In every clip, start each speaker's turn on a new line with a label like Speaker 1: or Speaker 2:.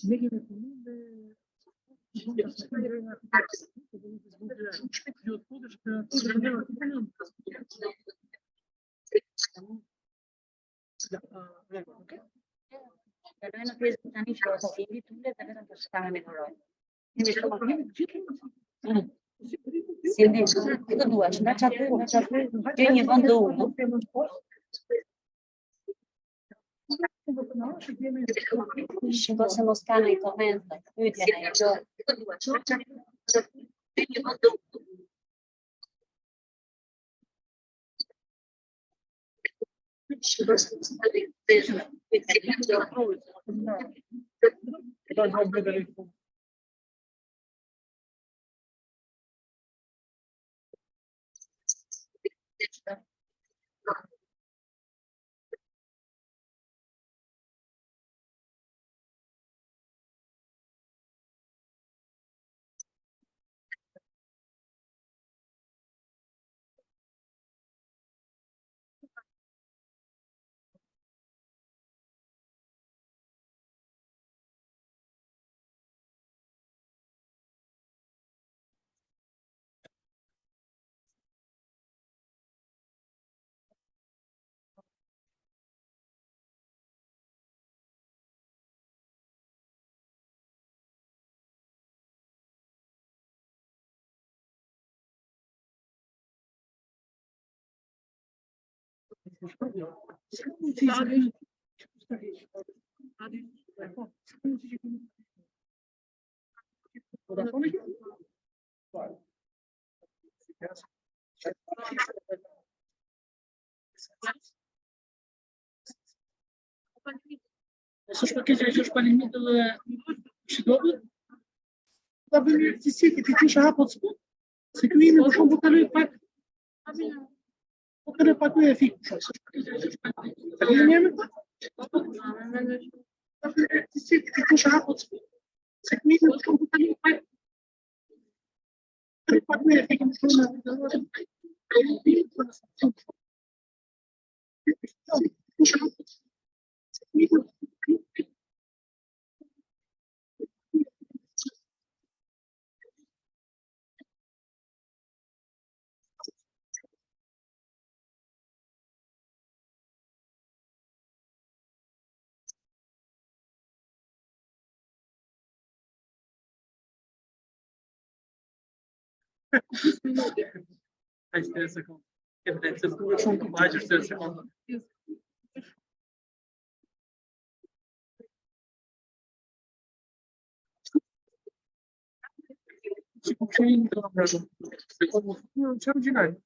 Speaker 1: Ne kemi punuar me
Speaker 2: Kalojnë në pjesën tani që ofimi tulet dhe vetëm të shkame me koroj. Kemi shumë si ndi, këtë duash, nga qatë, që një vend të ullu. Shiko se mos ka në i komente, pyetje në i jo.
Speaker 1: Слушай, как я еще полимитовая щедовы? Да вы мне эти сети, ты тише апотску? Секвины, потом бутали пак. Бутали пак я фиг. Полимитовая? Да вы мне эти сети, ты тише апотску? Секвины, потом бутали пак. Butali pak я фиг. Ai, секунд. Це в шумку бачиш, це секунд. Вообще не даже. Ну, чем начинать?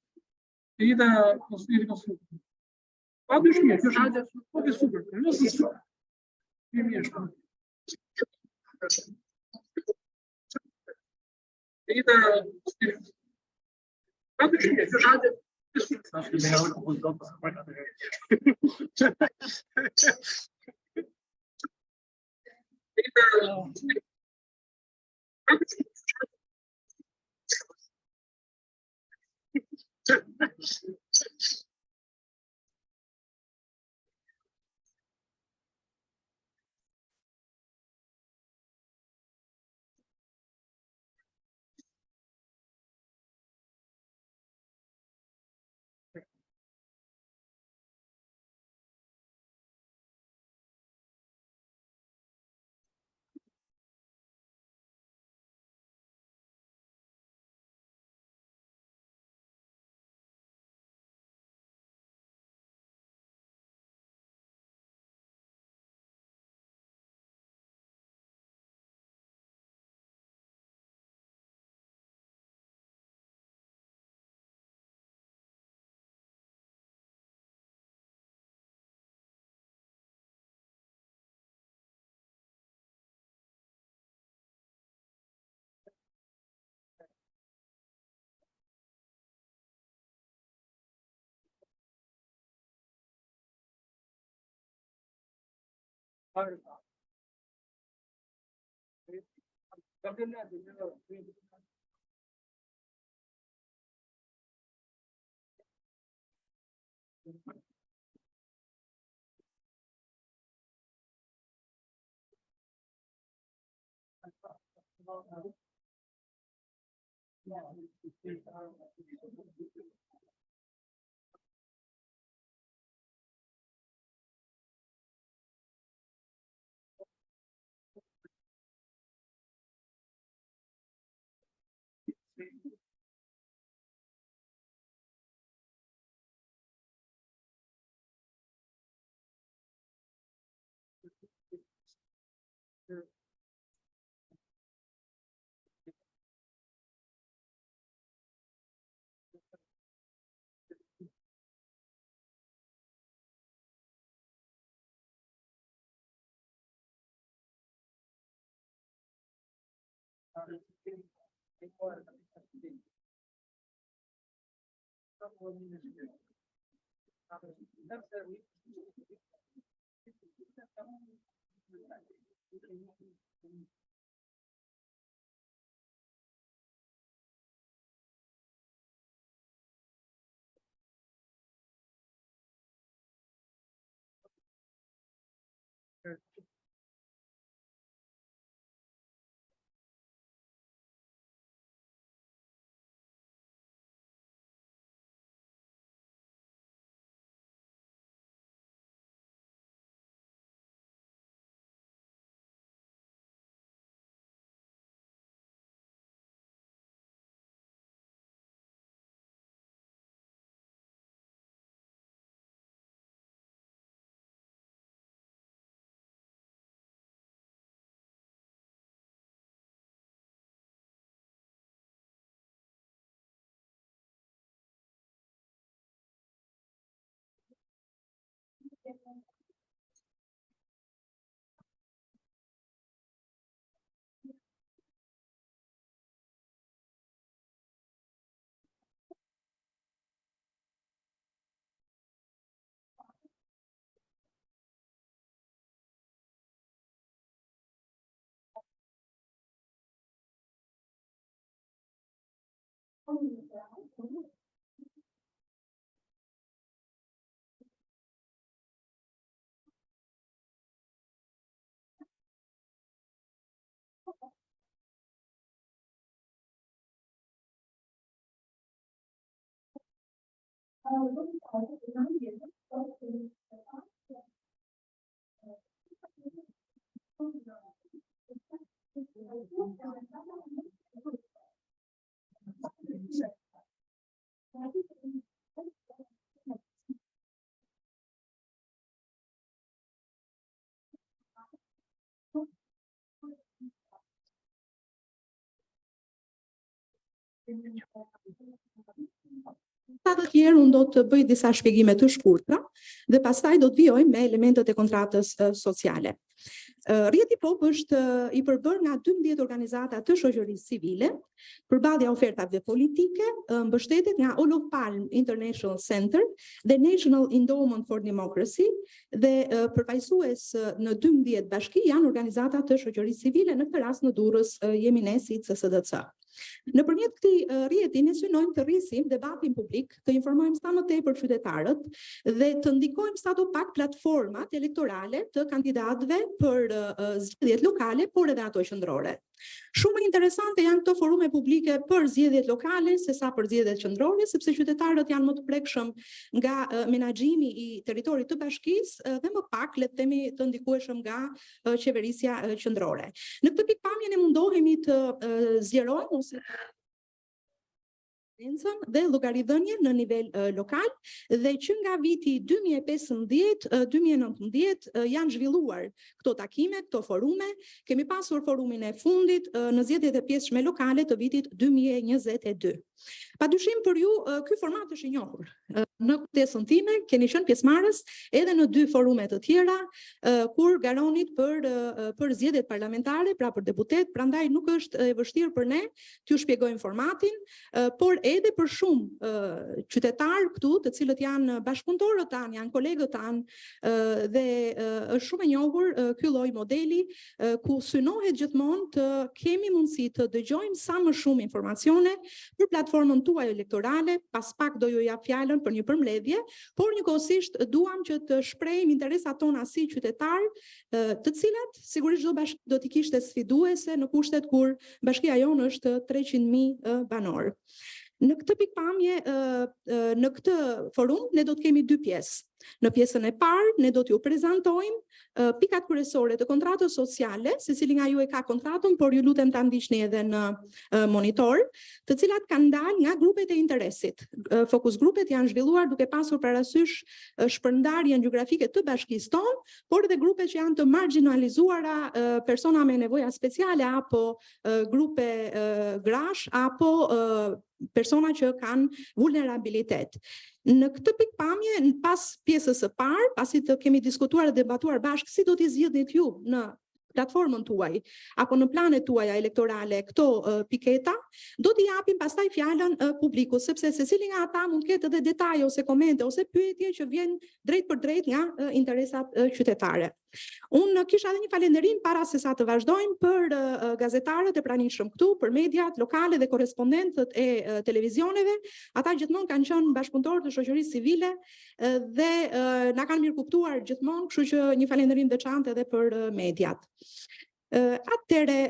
Speaker 1: И да, или конструкцию. Падаешь нет, это супер. Ну, супер. Конечно. И да, падаешь нет, Саша, меня выпустил,
Speaker 3: Sa të tjerë unë do të bëj disa shpjegime të shkurtra dhe pastaj do të vijoj me elementet e kontratës sociale. Rrjeti POP është i përbërë nga 12 organizata të shoqërisë civile, përballja ofertave politike, mbështetet nga Olof Palme International Center dhe National Endowment for Democracy dhe përfaqësues në 12 bashki janë organizata të shoqërisë civile, në këtë rast në Durrës jemi ne si CSDC. Nëpërmjet këtij rrjeti ne synojmë të rrisim debatin publik, të informojmë sa më tepër qytetarët dhe të ndikojmë sa do pak platformat elektorale të kandidatëve për zgjedhjet lokale, por edhe ato qendrore. Shumë interesante janë këto forume publike për zgjedhjet lokale sesa për zgjedhjet qendrore, sepse qytetarët janë më të prekshëm nga menaxhimi i territorit të bashkisë dhe më pak, le të themi, të ndikueshëm nga qeverisja qendrore. Në këtë pikpamje ne mundohemi të zgjerojmë ose dhe llogaridhënie në nivel lokal dhe që nga viti 2015-2019 janë zhvilluar këto takime, këto forume. Kemi pasur forumin e fundit në zgjedhjet e pjesëme lokale të vitit 2022. Padyshim për ju ky format është i njohur. Në kujtesën time keni qenë pjesëmarrës edhe në 2 forume të tjera kur garonit për zgjedhjet parlamentare, pra për deputet, prandaj nuk është e vështirë për ne t'ju shpjegojmë formatin, por edhe për shumë qytetarë këtu, të cilët janë bashkëpunëtorët tanë, janë kolegët tanë dhe është shumë e njohur ky lloj modeli ku synohet gjithmonë të kemi mundësi të dëgjojmë sa më shumë informacione për platformën tuaj elektorale. Pas pak do ju jap fjalën për një përmbledhje, por njëkohësisht duam që të shprehim interesat tona si qytetar, të cilat sigurisht çdo bashki do t'i kishte sfiduese në kushtet kur bashkia jonë është 300.000 banor. Në këtë pikpamje, në këtë forum, ne do të kemi 2 pjesë. Në pjesën e parë, ne do t'ju prezantojmë pikat kryesore të kontratës sociale, secili nga ju e ka kontratën, por ju lutem ta ndiqni edhe në monitor, të cilat kanë dalë nga grupet e interesit. Fokus grupet janë zhvilluar duke pasur parasysh shpërndarjen gjeografike të bashkisë tonë, por edhe grupe që janë të marginalizuara, persona me nevoja speciale apo grupe grash apo persona që kanë vulnerabilitet. Në këtë pikpamje, pas pjesës së parë, pasi të kemi diskutuar dhe debatuar bashkë si do t'i zgjidhnit ju në platformën tuaj apo në planet tuaja elektorale këto piketa, do t'i japim pastaj fjalën publikut, sepse secili nga ata mund të ketë edhe detaje ose komente ose pyetje që vjen drejt për drejt nga interesat qytetare. Unë kisha edhe një falënderim para se sa të vazhdojmë për gazetarët e pranishëm këtu, për mediat lokale dhe korrespondentët e televizioneve. Ata gjithmonë kanë qenë bashkëpunëtorë të shoqërisë civile dhe na kanë mirë kuptuar gjithmonë, kështu që një falënderim veçantë edhe për mediat. Atëre,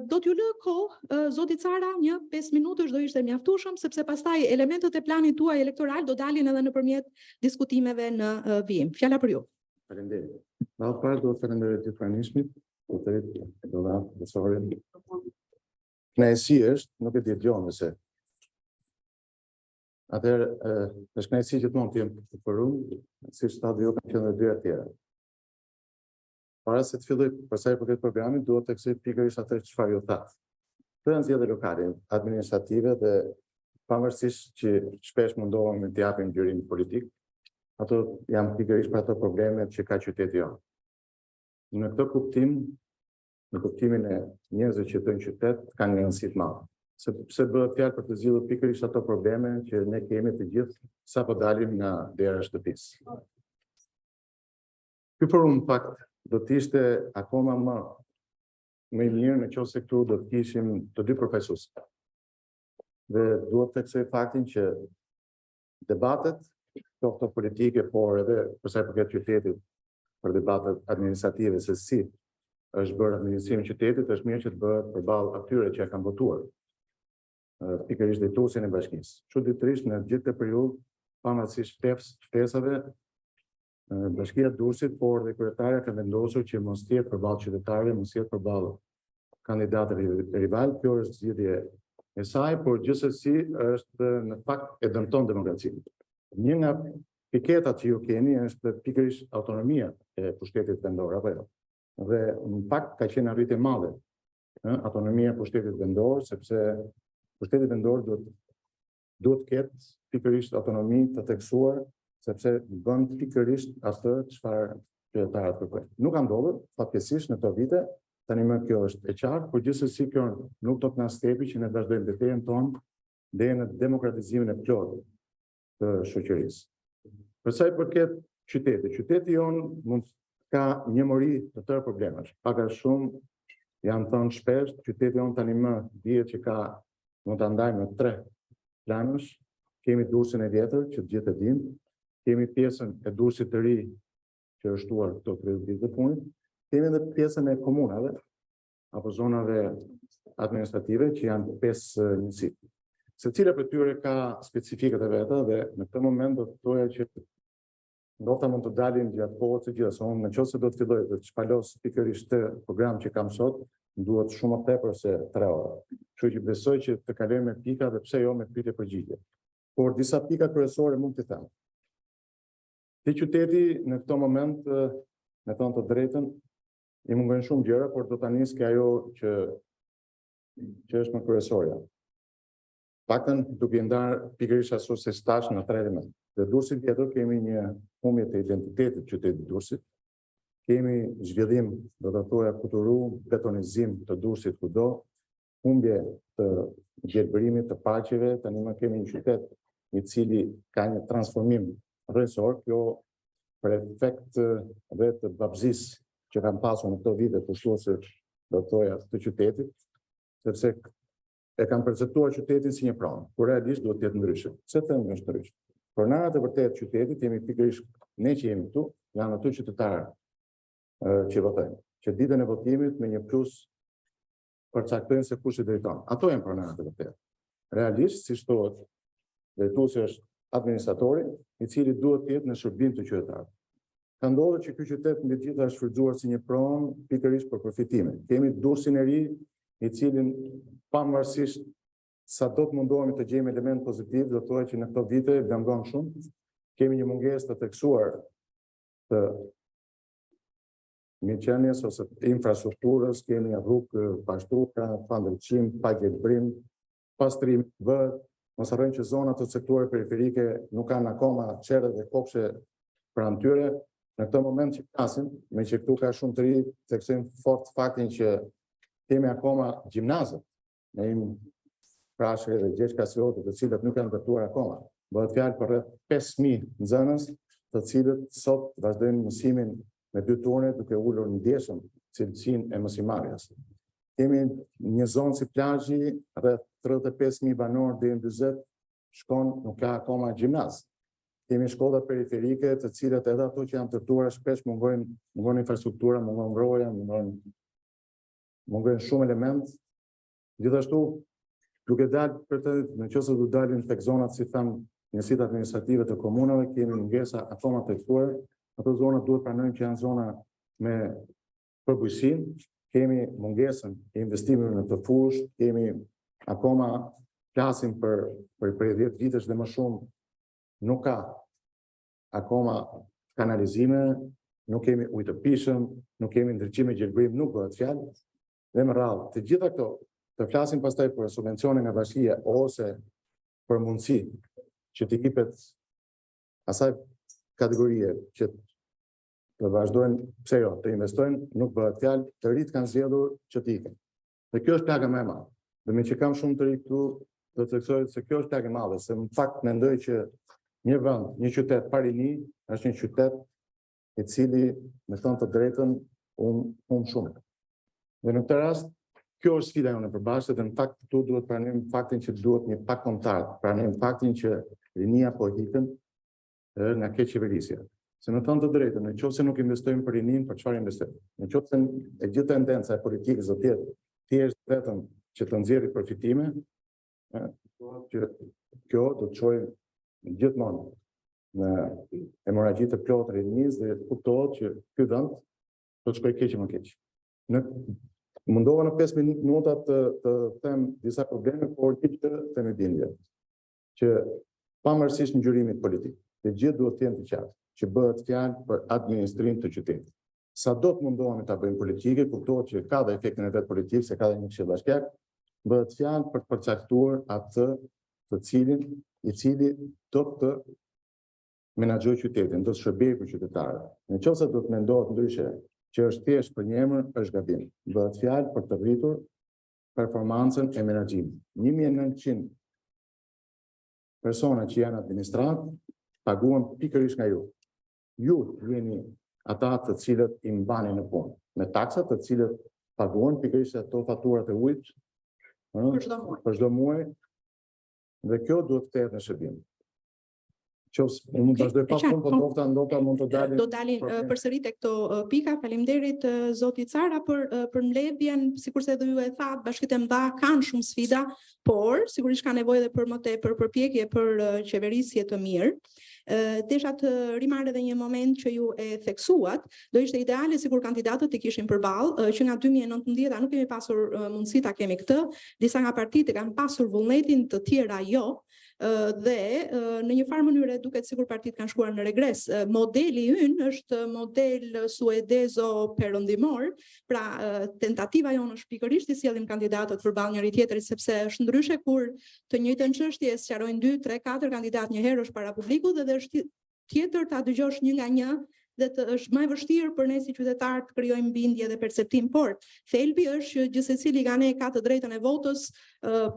Speaker 3: do t'ju lë kohë, zoti Cara, një 5 minutësh do ishte mjaftueshëm, sepse pastaj elementët e planit tuaj elektoral do dalin edhe nëpërmjet diskutimeve në vijim. Fjala për ju.
Speaker 4: Faleminderit. Në parë do të falenderoj të pranishmit, do dha besorin. Kënaqësi është, nuk e di dëgjon nëse. Atëherë, është kënaqësi gjithmonë të jem të forum, siç tha ju kanë qenë dy tjera. Para se të filloj për sa i përket programit, duhet të theksoj pikërisht atë çfarë ju thatë. Të nxjerrë lokale, administrative dhe pavarësisht që shpesh mundohem të japim gjyrim politik, ato janë pikërisht për ato problemet që ka qyteti jonë. Në këtë kuptim, në kuptimin e njerëzve që jetojnë në qytet, kanë një rëndësi të madhe. Sepse bëhet fjalë për të zgjidhur pikërisht ato probleme që ne kemi të gjithë sapo dalim nga dera e shtëpisë. Ky forum në fakt do të ishte akoma më i mirë nëse këtu do të kishim të dy përfaqësues. Dhe duhet të theksoj faktin që debatet qoftë politike, por edhe për sa i përket qytetit, për debatet administrative se si është bërë administrimi i qytetit, është mirë që të bëhet përballë atyre që e kanë votuar pikërisht drejtuesin e bashkisë. Çuditërisht në gjithë këtë periudhë, pavarësisht ftesave, bashkia Durrësit, por dhe kryetaria ka vendosur që mos të jetë përballë qytetarëve, mos të jetë përballë kandidatëve rival. Kjo është zgjedhje e saj, por gjithsesi është në fakt e dëmton demokracinë. Një nga piketat që ju keni është pikërisht autonomia e pushtetit vendor, apo jo? Dhe në fakt ka qenë arritje e madhe autonomia e pushtetit vendor, sepse pushteti vendor duhet të ketë pikërisht autonomi të theksuar, sepse bën pikërisht atë çfarë qytetarët kërkojnë. Nuk ka ndodhur, fatkeqësisht në këto vite, tani më kjo është e qartë, por gjithsesi kjo nuk do të na stepi që ne vazhdojmë betejën tonë deri në demokratizimin e plotë të shoqërisë. Për sa i përket qytetit, qyteti jon mund ka një mori të tërë problemesh. Pak a shumë janë thënë shpesh, qyteti jon tani më dihet që mund ta ndajmë në 3 planësh. Kemi Durrësin e vjetër, që të gjithë e dinë, kemi pjesën e Durrësit të ri që është shtuar këto 30 vite të punit, kemi edhe pjesën e komunave apo zonave administrative që janë 5 njësi. Secila prej tyre ka specifikat e veta dhe në këtë moment do të thoya që ndoshta mund të dalin gjatë kohës së gjithë. Unë nëse do të filloj të shpalos pikërisht të program që kam sot, duhet shumë më tepër se 3 orë. Kështu që besoj që të kalojmë me pika dhe pse jo me pyetje përgjigje. Por disa pika kryesore mund të them. Te qyteti në këtë moment, me thënë të drejtën, i mungojnë shumë gjëra, por do ta nis ke ajo që është më kryesorja. Paktën duke ndarë pikërisht ashtu se stash në 3 elemente. Dhe Durrësit tjetër kemi një humbje të identitetit qytetit Durrësit. Kemi zhvillim, do të thoya kuturu, betonizim të Durrësit kudo, humbje të gjelbërimit të paqeve, tani më kemi një qytet i cili ka një transformim rrethor, kjo për efekt dhe të babëzisë që kanë pasur në këto vite pushtuese, do të thoya të qytetit, sepse e kanë perceptuar qytetin si një pronë, kur realisht duhet të jetë ndryshe. Pse them është ndryshe? Pronarat e vërtet qytetit jemi pikërisht ne që jemi këtu, janë aty qytetarë që votojnë, që ditën e votimit me një plus përcaktojnë se kush i drejton. Ato janë pronarat e vërtet. Realisht, si shtohet, drejtuesi është administratori, i cili duhet të jetë në shërbim të qytetarëve. Ka ndodhur që ky qytet mbi të gjitha është shfrytzuar si një pronë pikërisht për përfitime. Kemi dursin e ri, i cilin pavarësisht sa do të mundohemi të gjejmë element pozitiv, do të thotë që në këto vite blengon shumë. Kemi një mungesë të theksuar të mirëqenies ose të infrastrukturës, kemi rrugë pashtuara, pandrejtim, pagjelbrim, pastrim, mos harrojmë që zonat të sektoreve periferike nuk kanë akoma çerrë dhe kopshe pranë tyre. Në këtë moment që flasim, me që këtu ka shumë të ri, theksojmë fort faktin që kemi akoma gjimnazët, ne jemi Prashkë dhe Gjergj Kasioti, të cilët nuk janë ndërtuar akoma. Bëhet fjalë për rreth 5.000 nxënës, të cilët sot vazhdojnë mësimin me 2 turne, duke ulur ndjeshëm cilësinë e mësimarrjes. Kemi një zonë si plazhi, rreth 35.000 banor deri në 40 shkon, nuk ka akoma gjimnaz. Kemi shkolla periferike, të cilat edhe ato që janë ndërtuara shpesh mungon infrastruktura, mungon ngroja, mungon shumë element. Gjithashtu, duke dalë për të, nëse do dalin tek zonat si tham, njësitë administrative të komunave, kemi mungesa akoma të theksuar. Ato zona duhet pranojmë që janë zona me përbujësinë, kemi mungesën e investimeve në të fush, kemi akoma flasim për 10 vitesh dhe më shumë, nuk ka akoma kanalizime, nuk kemi ujë të pishëm, nuk kemi ndriçime gjelbrim, nuk bëhet fjalë. Dhe më radhë, të gjitha këto, të flasim pastaj për subvencione nga bashkia ose për mundësi që të jepet asaj kategorie që të vazhdojnë, pse jo, të investojnë, nuk bëhet fjalë, të rritë kanë zgjedhur që të iken. Dhe kjo është plaga më e madhe. Dhe me që kam shumë të ri këtu, do të theksoj se kjo është plagë e madhe, se në fakt mendoj që një vend, një qytet pa rini, është një qytet i cili, me thënë të drejtën, shumë. Dhe në këtë rast, kjo është sfida jonë e përbashkët, dhe në fakt këtu duhet pranojmë faktin që duhet një pak kombëtar, pranojmë faktin që rinia po ikën nga kjo qeverisja. Se me thënë të drejtën, në qoftë se nuk investojmë për rinin, për çfarë investojmë? Në qoftë se e gjithë tendenca e politikës do të jetë thjesht vetëm që të nxjerrë përfitime, që kjo do të çojë gjithmonë në hemorragji të plotë rinis dhe kuptohet që ky vend do të shkojë keq më keq. Mundova në 5 minuta të them disa probleme, por të themi bindje që pavarësisht ngjyrimit politik, të gjithë duhet të jenë të qartë që bëhet fjalë për administrim të qytetit. Sa do të mundohemi ta bëjmë politike, kuptohet që ka dhe efektin e vet politik, se ka dhe një këshill bashkiak, bëhet fjalë për të përcaktuar atë i cili do të menaxhojë qytetin, do të shërbejë për qytetarët. Nëse do të mendohet ndryshe, që është thjesht për një emër, është gabim. Bëhet fjalë për të rritur performancën e menaxhimit. 1900 persona që janë administrat paguhen pikërisht nga ju. Ju jeni ata të cilët i mbani në punë, me taksat të cilët paguhen pikërisht ato faturat e ujit për çdo muaj, dhe kjo duhet të kthehet në shërbim. Unë vazhdoj pa punë, po ndoshta mund të dalin.
Speaker 3: Do dalin përsëri tek këto pika. Faleminderit zoti Cara për mbledhjen, sikurse edhe ju e thatë, bashkitë e mëdha kanë shumë sfida, por sigurisht ka nevojë edhe për më tepër përpjekje për qeverisje të mirë. Desha të rimarr edhe një moment që ju e theksuat, do ishte ideale sikur kandidatët të kishin përballë që nga 2019 nuk kemi pasur mundësi ta kemi këtë, disa nga partitë kanë pasur vullnetin, të tjera jo. Dhe në një farë mënyrë duket sikur partitë kanë shkuar në regres. Modeli ynë është model suedezo-perëndimor, pra tentativa jonë është pikërisht të sjellim kandidatët përballë njëri tjetrit, sepse është ndryshe kur të njëjtën çështje sqarojnë 2, 3, 4 kandidatë një herë është para publikut dhe është tjetër ta dëgjosh një nga një dhe është më e vështirë për ne si qytetar të krijojmë bindje dhe perceptim, por thelbi është që gjithsecili nga ne ka të drejtën e votës,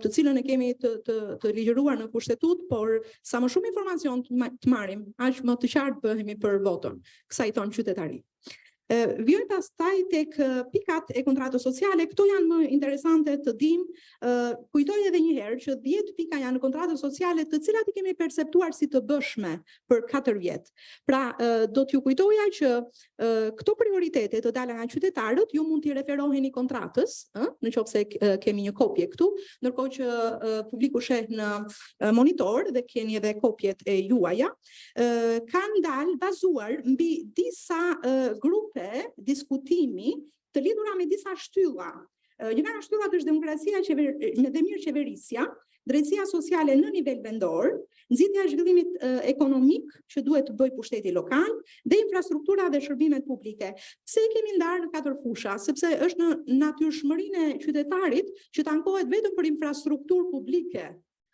Speaker 3: të cilën e kemi të ligjëruar në kushtetut, por sa më shumë informacion të marrim, aq më të qartë bëhemi për votën, kësaj tonë qytetari. Vjoj pastaj tek pikat e kontratës sociale, këto janë më interesante të dim, kujtoj edhe një herë që 10 pika janë në kontratën sociale të cilat i kemi perceptuar si të bëshme për 4 vjet. Pra, do t'ju kujtoja që këto prioritete të dala nga qytetarët, ju mund t'i referoheni kontratës, në qoftë se kemi një kopje këtu, ndërkohë që publiku sheh në monitor dhe keni edhe kopjet e juaja, kanë dalë bazuar mbi disa grupe diskutimi të lidhura me disa shtylla. Një nga shtyllat është demokracia dhe mirëqeverisja, drejtësia sociale në nivel vendor, nxitja e zhvillimit ekonomik që duhet të bëjë pushteti lokal dhe infrastruktura dhe shërbimet publike. Pse i kemi ndarë në 4 fusha? Sepse është në natyrshmërinë e qytetarit që të ankohet vetëm për infrastrukturë publike,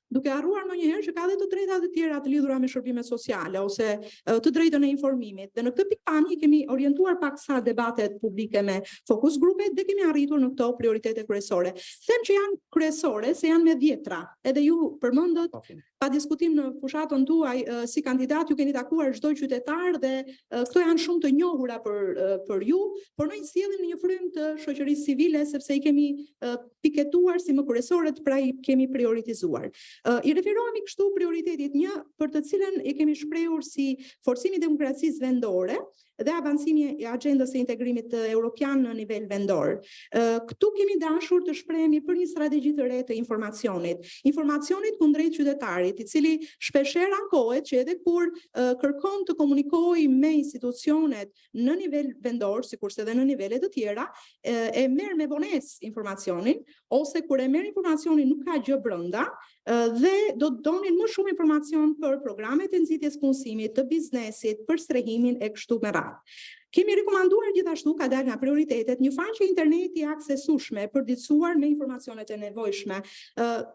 Speaker 3: duke harruar ndonjëherë që ka edhe të drejta të tjera të lidhura me shërbimet sociale ose të drejtën e informimit. Dhe në këtë pikpamje kemi orientuar paksa debatet publike me fokus grupet dhe kemi arritur në këto prioritete kryesore. Them që janë kryesore se janë me dhjetra. Edhe ju përmendët pa diskutim në fushatën tuaj si kandidat ju keni takuar çdo qytetar dhe këto janë shumë të njohura për ju, por ne i sjellim në një frym të shoqërisë civile sepse i kemi piketuar si më kryesorët, pra i kemi prioritizuar. I referohemi kështu prioritetit 1 për të cilën e kemi shprehur si forcimi i demokracisë vendore dhe avancimi i agjendës së integrimit europian në nivel vendor. Këtu kemi dashur të shprehemi për një strategji të re të informacionit kundrejt qytetarit, i cili shpeshherë ankohet që edhe kur kërkon të komunikojë me institucionet në nivel vendor, sikurse edhe në nivele të tjera, e merr me vonesë informacionin, ose kur e merr informacionin nuk ka gjë brenda, dhe do të donin më shumë informacion për programet e nxitjes punësimit, të biznesit, për strehimin e kështu me radhë. Kemi rekomanduar gjithashtu, ka dalë nga prioritetet, një faqe interneti aksesueshme, përditësuar me informacionet e nevojshme.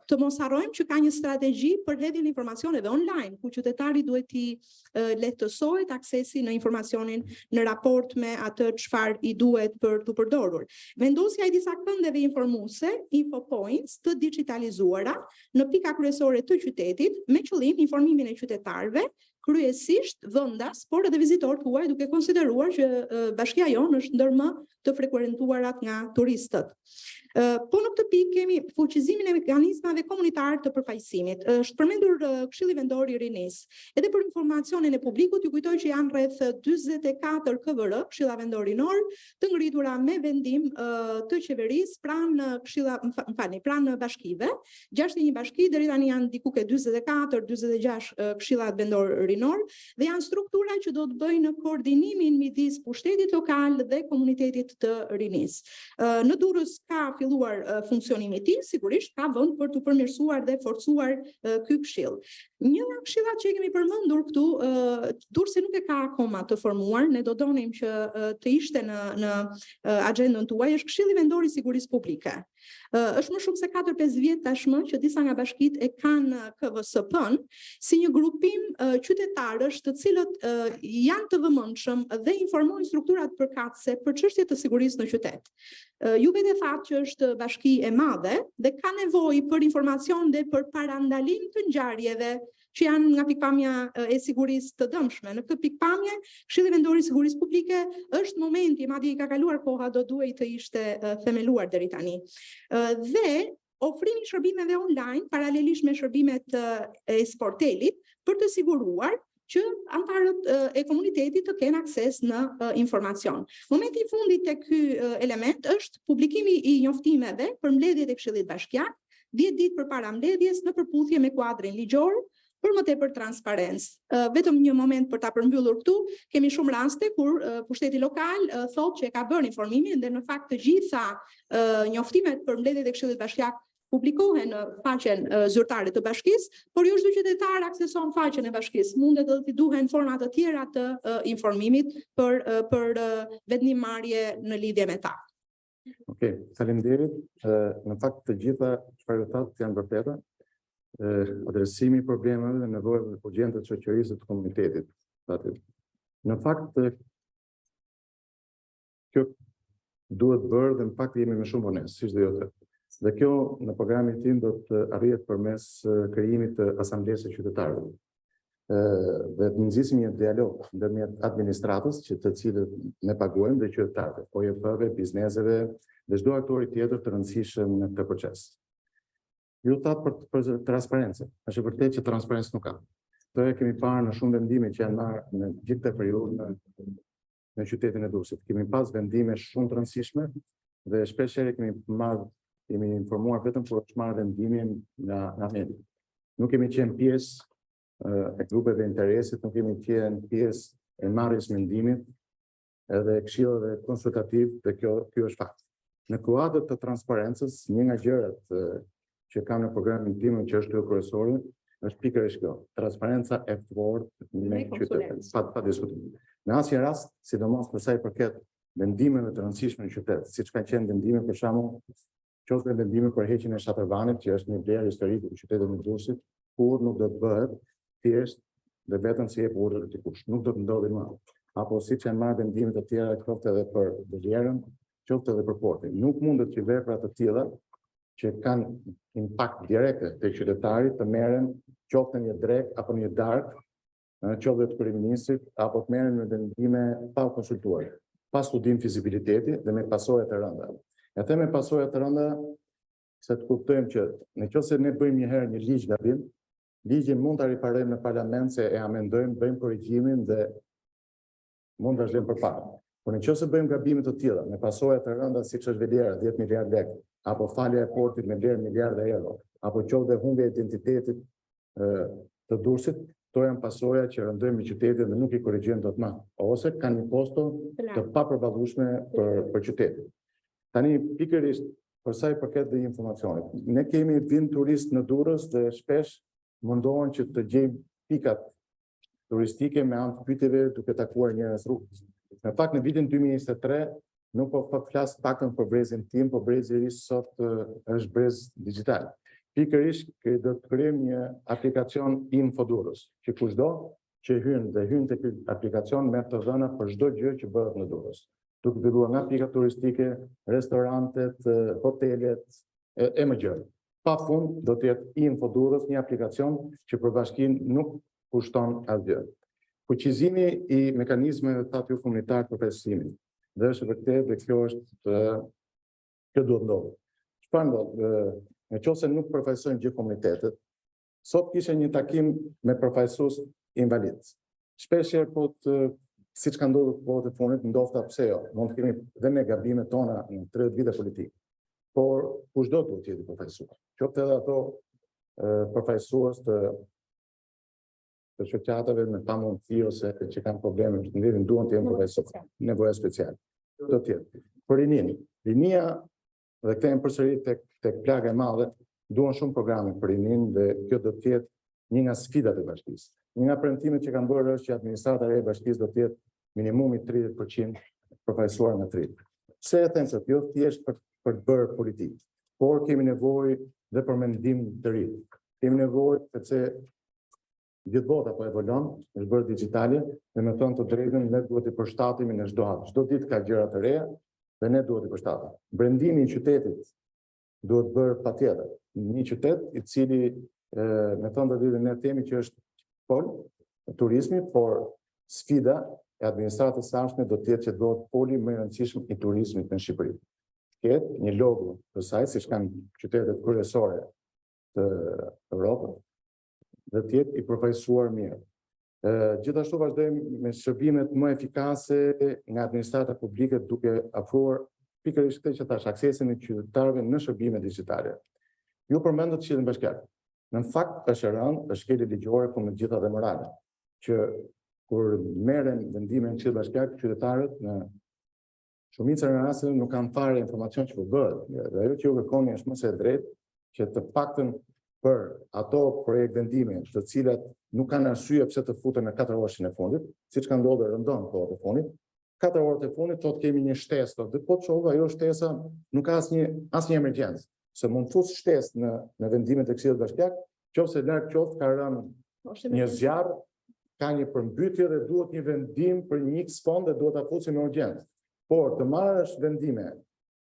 Speaker 3: Të mos harrojmë që ka një strategji për hedhjen e informacioneve online, ku qytetari duhet t'i lehtësohet aksesi në informacionin në raport me atë çfarë i duhet për të përdorur. Vendosja e disa këndeve informuese, infopoints të digitalizuara në pika kryesore të qytetit me qëllim informimin e qytetarëve, kryesisht vendas, por edhe vizitorët huaj, duke konsideruar që bashkia jonë është ndër më të frekuentuarat nga turistët. Po në këtë pikë kemi fuqizimin e mekanizmave komunitar të përfaqësimit. Është përmendur Këshilli Vendor i Rinisë. Edhe për informacionin e publikut, ju kujtoj që janë rreth 44 KVR, Këshilla Vendor Rinor, të ngritura me vendim të qeverisë pranë bashkive. 61 bashki, deri tani janë diku ke 24-26 Këshillat Vendor Rinor dhe janë struktura që do të bëjnë në koordinimin midis pushtetit lokal dhe komunitetit të Rinisë. Në Durrës ka filluar funksionimi i tij, sigurisht ka vend për të përmirësuar dhe forcuar ky këshill. Një nga këshillat që kemi përmendur këtu, Durrësi nuk e ka akoma të formuar, ne do donim që të ishte në agjendën tuaj, është Këshilli Vendor i Sigurisë Publike. Është më shumë se 4-5 vjet tashmë që disa nga bashkitë e kanë KVSP-n si një grupim qytetarësh të cilët janë të vëmendshëm dhe informojnë strukturat përkatëse për çështje të sigurisë në qytet. Ju vetë thatë që është bashki e madhe dhe ka nevojë për informacion dhe për parandalim të ngjarjeve që janë nga pikpamja e sigurisë të dëmshme. Në këtë pikpamje, Këshilli Vendor i Sigurisë Publike është momenti, madje i ka kaluar koha, do duhej të ishte themeluar deri tani. Dhe ofrimi i shërbimeve online paralelisht me shërbimet e sportelit për të siguruar që antarët e komunitetit të kenë akses në informacion. Momenti i fundit tek ky element është publikimi i njoftimeve për mbledhjet e Këshillit Bashkiak 10 ditë përpara mbledhjes në përputhje me kuadrin ligjor për më tepër transparencë. Vetëm një moment për ta përmbyllur këtu, kemi shumë raste kur pushteti lokal thotë që e ka bërë informimin dhe në fakt të gjitha njoftimet për mbledhjet e Këshillit Bashkiak publikohen në faqen zyrtare të bashkisë, por jo çdo qytetar akseson faqen e bashkisë. Mundet edhe t'i duhen forma të tjera të informimit për vendimmarrje në lidhje me ta.
Speaker 4: Okej, faleminderit. Në fakt të gjitha çfarë thatë janë vërteta. Adresimi i problemeve dhe nevojave urgjente të shoqërisë të komunitetit. Në fakt, kjo duhet bërë dhe në fakt jemi me shumë vonesë, siç dhe jote. Dhe kjo në programin tim do të arrihet përmes krijimit të asamblesë së qytetarëve. dhe të nxisim një dialog ndërmjet administratës që të cilët ne paguajmë dhe qytetarëve, OJP-ve, bizneseve dhe çdo aktori tjetër të rëndësishëm në këtë proces. Ju thatë për transparencë, është e vërtetë që transparencë nuk ka. Këtë e kemi parë në shumë vendime që janë marrë në gjithë këtë periudhë në qytetin e Durrësit. Kemi pas vendime shumë të rëndësishme dhe shpesh herë kemi informuar vetëm kur është marrë vendimin nga media. Nuk kemi qenë pjesë e grupeve interesit, nuk kemi qenë pjesë e marrjes mendimit edhe këshillave konsultativ dhe kjo është fakt. Në kuadër të transparencës, një nga gjërat që kam në programin tim që është kryesore është pikërisht kjo, transparenca e fortë me qytetin, pa diskutim. Në asnjë rast, sidomos për sa i përket vendimeve të rëndësishme në qytet, siç kanë qenë vendime për shembull, qoftë vendime për heqjen e Shatërvanit, që është një vlerë historike për qytetin e Durrësit, kur nuk do të bëhet thjesht dhe vetëm si jep urdhër dikush, nuk do të ndodhi më. Apo siç janë marrë vendime të tjera, qoftë edhe për vlerën, qoftë edhe për portin. Nuk mundet që vepra të tilla që kanë impakt direkt tek qytetari të merren qoftë në një drek apo në një darkë, qoftë të kryeministrit apo të merren me vendime pa konsultuar, pa studim fizibiliteti dhe me pasoja të rënda. E them me pasoja të rënda se të kuptojmë që nëse ne bëjmë një herë një ligj gabim, ligjin mund ta riparojmë në parlament se e amendojmë, bëjmë korrigjimin dhe mund të vazhdojmë përpara. Por nëse bëjmë gabime të tilla me pasoja të rënda siç është vlera 10 miliardë lekë, apo falja e portit me vlerë miliardë euro, apo qoftë humbja e identitetit të Durrësit, to janë pasoja që rëndojmë qytetin dhe nuk i korrigjojmë dot më, ose kanë një kosto të papërballueshme për qytetin. Tani pikërisht për sa i përket dhe informacionit. Ne kemi vind turistë në Durrës dhe shpesh mundohen që të gjejmë pikat turistike me anë të pyetjeve duke takuar njerëz rrugës. Në fakt në vitin 2023 nuk po flas paktën për brezin tim, por brezi i ri sot është brez digital. Pikërisht do të krijojmë një aplikacion Info Durrës, që kushdo që hyn te ky aplikacion merr të dhëna për çdo gjë që bëhet në Durrës. Duke filluar nga pikat turistike, restorantet, hotelet e më gjërë. Pa fund do të jetë Info Durrës, një aplikacion që për bashkinë nuk kushton asgjë. Fuqizimi i mekanizmeve të aty komunitar të përfaqësimit. Dhe është vërtet dhe kjo duhet ndodhur. Çfarë ndodh? Nëse nuk përfaqësojnë gjithë komunitetet, sot kishe një takim me përfaqësues invalid. Shpeshherë siç ka ndodhur kohët e fundit, ndoshta pse jo, mund të kemi dhe ne gabimet tona në 30 vite politikë. Por kushdo duhet të jetë përfaqësuar. Qoftë edhe ato përfaqësues të shoqatave me pamundësi ose që kanë probleme me shëndetin duan të jenë përfaqësuar. Nevoja speciale. Do të jetë. Për rinin, rinia dhe kthehemi përsëri tek plaga e madhe, duan shumë programe për rinin dhe kjo do të jetë një nga sfidat e bashkisë. Një nga premtimet që kanë bërë është që administrata e bashkisë do të jetë minimumi 30% përfaqësuar nga 30. Pse e them se jo thjesht për të bërë politikë, por kemi nevojë dhe për mendim të ri. Kemi nevojë sepse gjithë bota po evolon, është bërë digjitale, dhe me thënë të drejtën ne duhet të përshtatemi në çdo hap. Çdo ditë ka gjëra të reja dhe ne duhet të përshtatemi. Brendimi i qytetit duhet bërë patjetër. Një qytet i cili me thënë të drejtën ne themi që është pol turizmi, por sfida e administratës së ardhshme do të jetë që do të poli më i rëndësishëm i turizmit në Shqipëri. Ketë një logo të saj, siç kanë qytetet kryesore të Evropës, dhe të jetë i përfaqësuar mirë. Gjithashtu vazhdojmë me shërbimet më efikase nga administrata publike duke afruar pikërisht këtë që thash, aksesin e qytetarëve në shërbime digjitale. Ju përmendët Këshillin Bashkiak. Në fakt është rënd, është skelje ligjore, por me gjitha dhe morale, që kur merren vendime në Këshillin Bashkiak, qytetarët në shumicën e rasteve nuk kanë fare informacion që po bëhet. Dhe ajo që ju kërkoni është më së drejtë që të paktën për ato projekt vendime të cilat nuk kanë arsye pse të futen në 4 orëshin e fundit, siç ka ndodhur rëndon kohët e fundit. 4 orët e fundit thotë kemi një shtesë, dhe po çova ajo shtesa nuk ka asnjë emergjencë. Se mund të fus shtesë në vendimet e Këshillit Bashkiak, qofse larg qoftë ka rënë një zjarr, ka një përmbytje dhe duhet një vendim për një X fond dhe duhet ta fusim me urgjencë. Por të marrësh vendime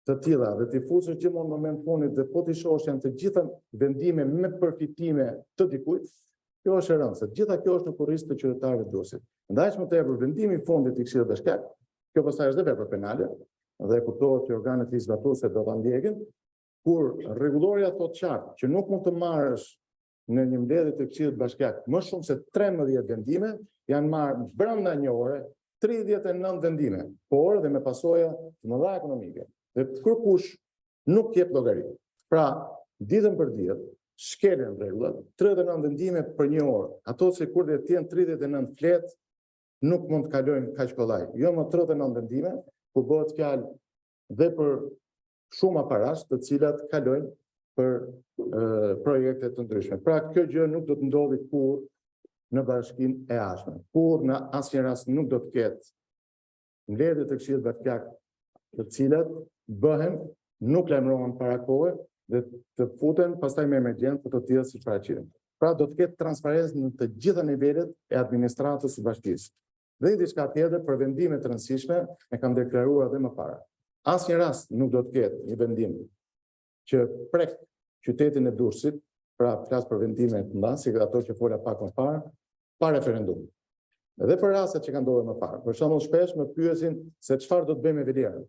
Speaker 4: të tilla dhe të fusësh gjithmonë në moment fundit dhe po të shohësh janë të gjitha vendime me përfitime të dikujt, Kjo është e rëndë, se gjitha kjo është në kurriz të qytetarëve durrësit. Ndaj më tepër vendimi i fondit i Këshillit Bashkiak, kjo pastaj është dhe vepër penale, dhe kuptohet që organet legislatuese do ta ndjekin, kur rregulloria thotë qartë që nuk mund të marrësh në një mbledhje të Këshillit Bashkiak më shumë se 13 vendime, janë marrë brenda një ore 39 vendime, por dhe me pasoja të mëdha ekonomike. Dhe kërkush nuk jep llogari. Pra, ditën për ditë, shkelen rregullat, 39 vendime për një orë. Ato se kur dhe tjenë 39 fletë, nuk mund të kalojnë kaq kollaj. Jo më 39 vendime, ku bëhet fjalë dhe për shumë aparash të cilat kalojnë për projekte të ndryshme. Pra, kjo gjë nuk do të ndodhi kur në Bashkinë e Ashme. Kur në asnjë rast nuk do të ketë mbledhje të Këshillit Bashkiak, të cilat bëhen, nuk lajmërohen para kohe dhe të futen pastaj me emergjencë të tilla siç paraqiten. Pra, do të ketë transparencë në të gjitha nivelet e administratës së bashkisë. Dhe diçka tjetër për vendime të rëndësishme, e kam deklaruar edhe më parë. Asnjë rast nuk do të ketë një vendim që prek qytetin e Durrësit, pra flas për vendime të mëdha, si ato që fola pak më parë, pa referendum. Edhe për rastet që kanë ndodhur më parë. Për shembull, shpesh më pyesin se çfarë do të bëjmë me Velerën.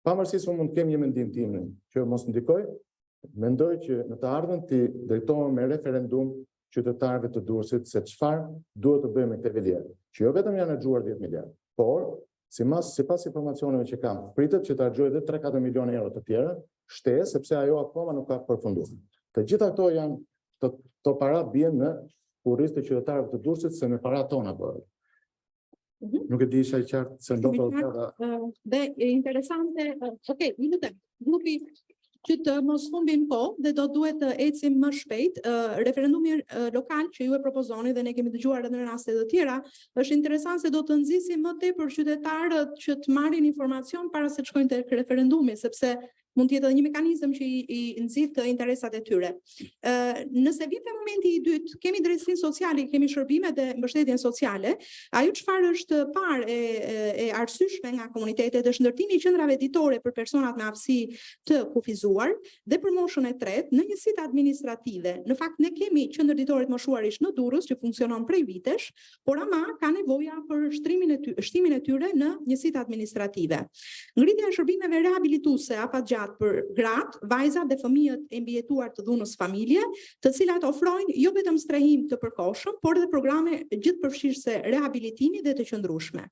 Speaker 4: Pavarësisht se mund të kem një mendim tim që mos ndikoj, mendoj që në të ardhmen të drejtohem me referendum qytetarëve të Durrësit se çfarë duhet të bëjmë me këtë Velerë. Që jo vetëm janë harxuar 10 miliardë, por sipas informacioneve që kam, pritet që të harxojë edhe 3-4 milionë euro të tjera, shtesë sepse ajo akoma nuk ka përfunduar. Të gjitha këto janë to para bien në kurriz të qytetarëve të Durrësit se me para tona bëhet. Nuk e di isha i qartë se ndodha.
Speaker 3: Dhe interesante, një lutem, grupi që të mos humbim kohë dhe do duhet të ecim më shpejt. Referendumi lokal që ju e propozoni dhe ne kemi dëgjuar edhe në raste të tjera, është interesant se do të nxisim më tepër qytetarët që të marrin informacion para se të shkojnë tek referendumi, sepse mund të jetë edhe një mekanizëm që i nxit të interesat e tyre. Nëse vjen momenti i dytë, kemi drejtësinë sociale, kemi shërbimet e mbështetjen sociale, ajo çfarë është parë e arsyeshme nga komunitetet është ndërtimi i qendrave ditore për personat me aftësi të kufizuar dhe për moshën e tretë në njësitë administrative. Në fakt ne kemi qendër ditore të moshuarish në Durrës që funksionon prej vitesh, por ama ka nevoja për shtimin e tyre në njësitë administrative. Ngritja e shërbimeve rehabilituese afatgjatë për gratë, vajzat dhe fëmijët e mbijetuar të dhunës familje, të cilat ofrojnë jo vetëm strehim të përkohshëm, por edhe programe gjithëpërfshirëse rehabilitimi dhe të qëndrueshme.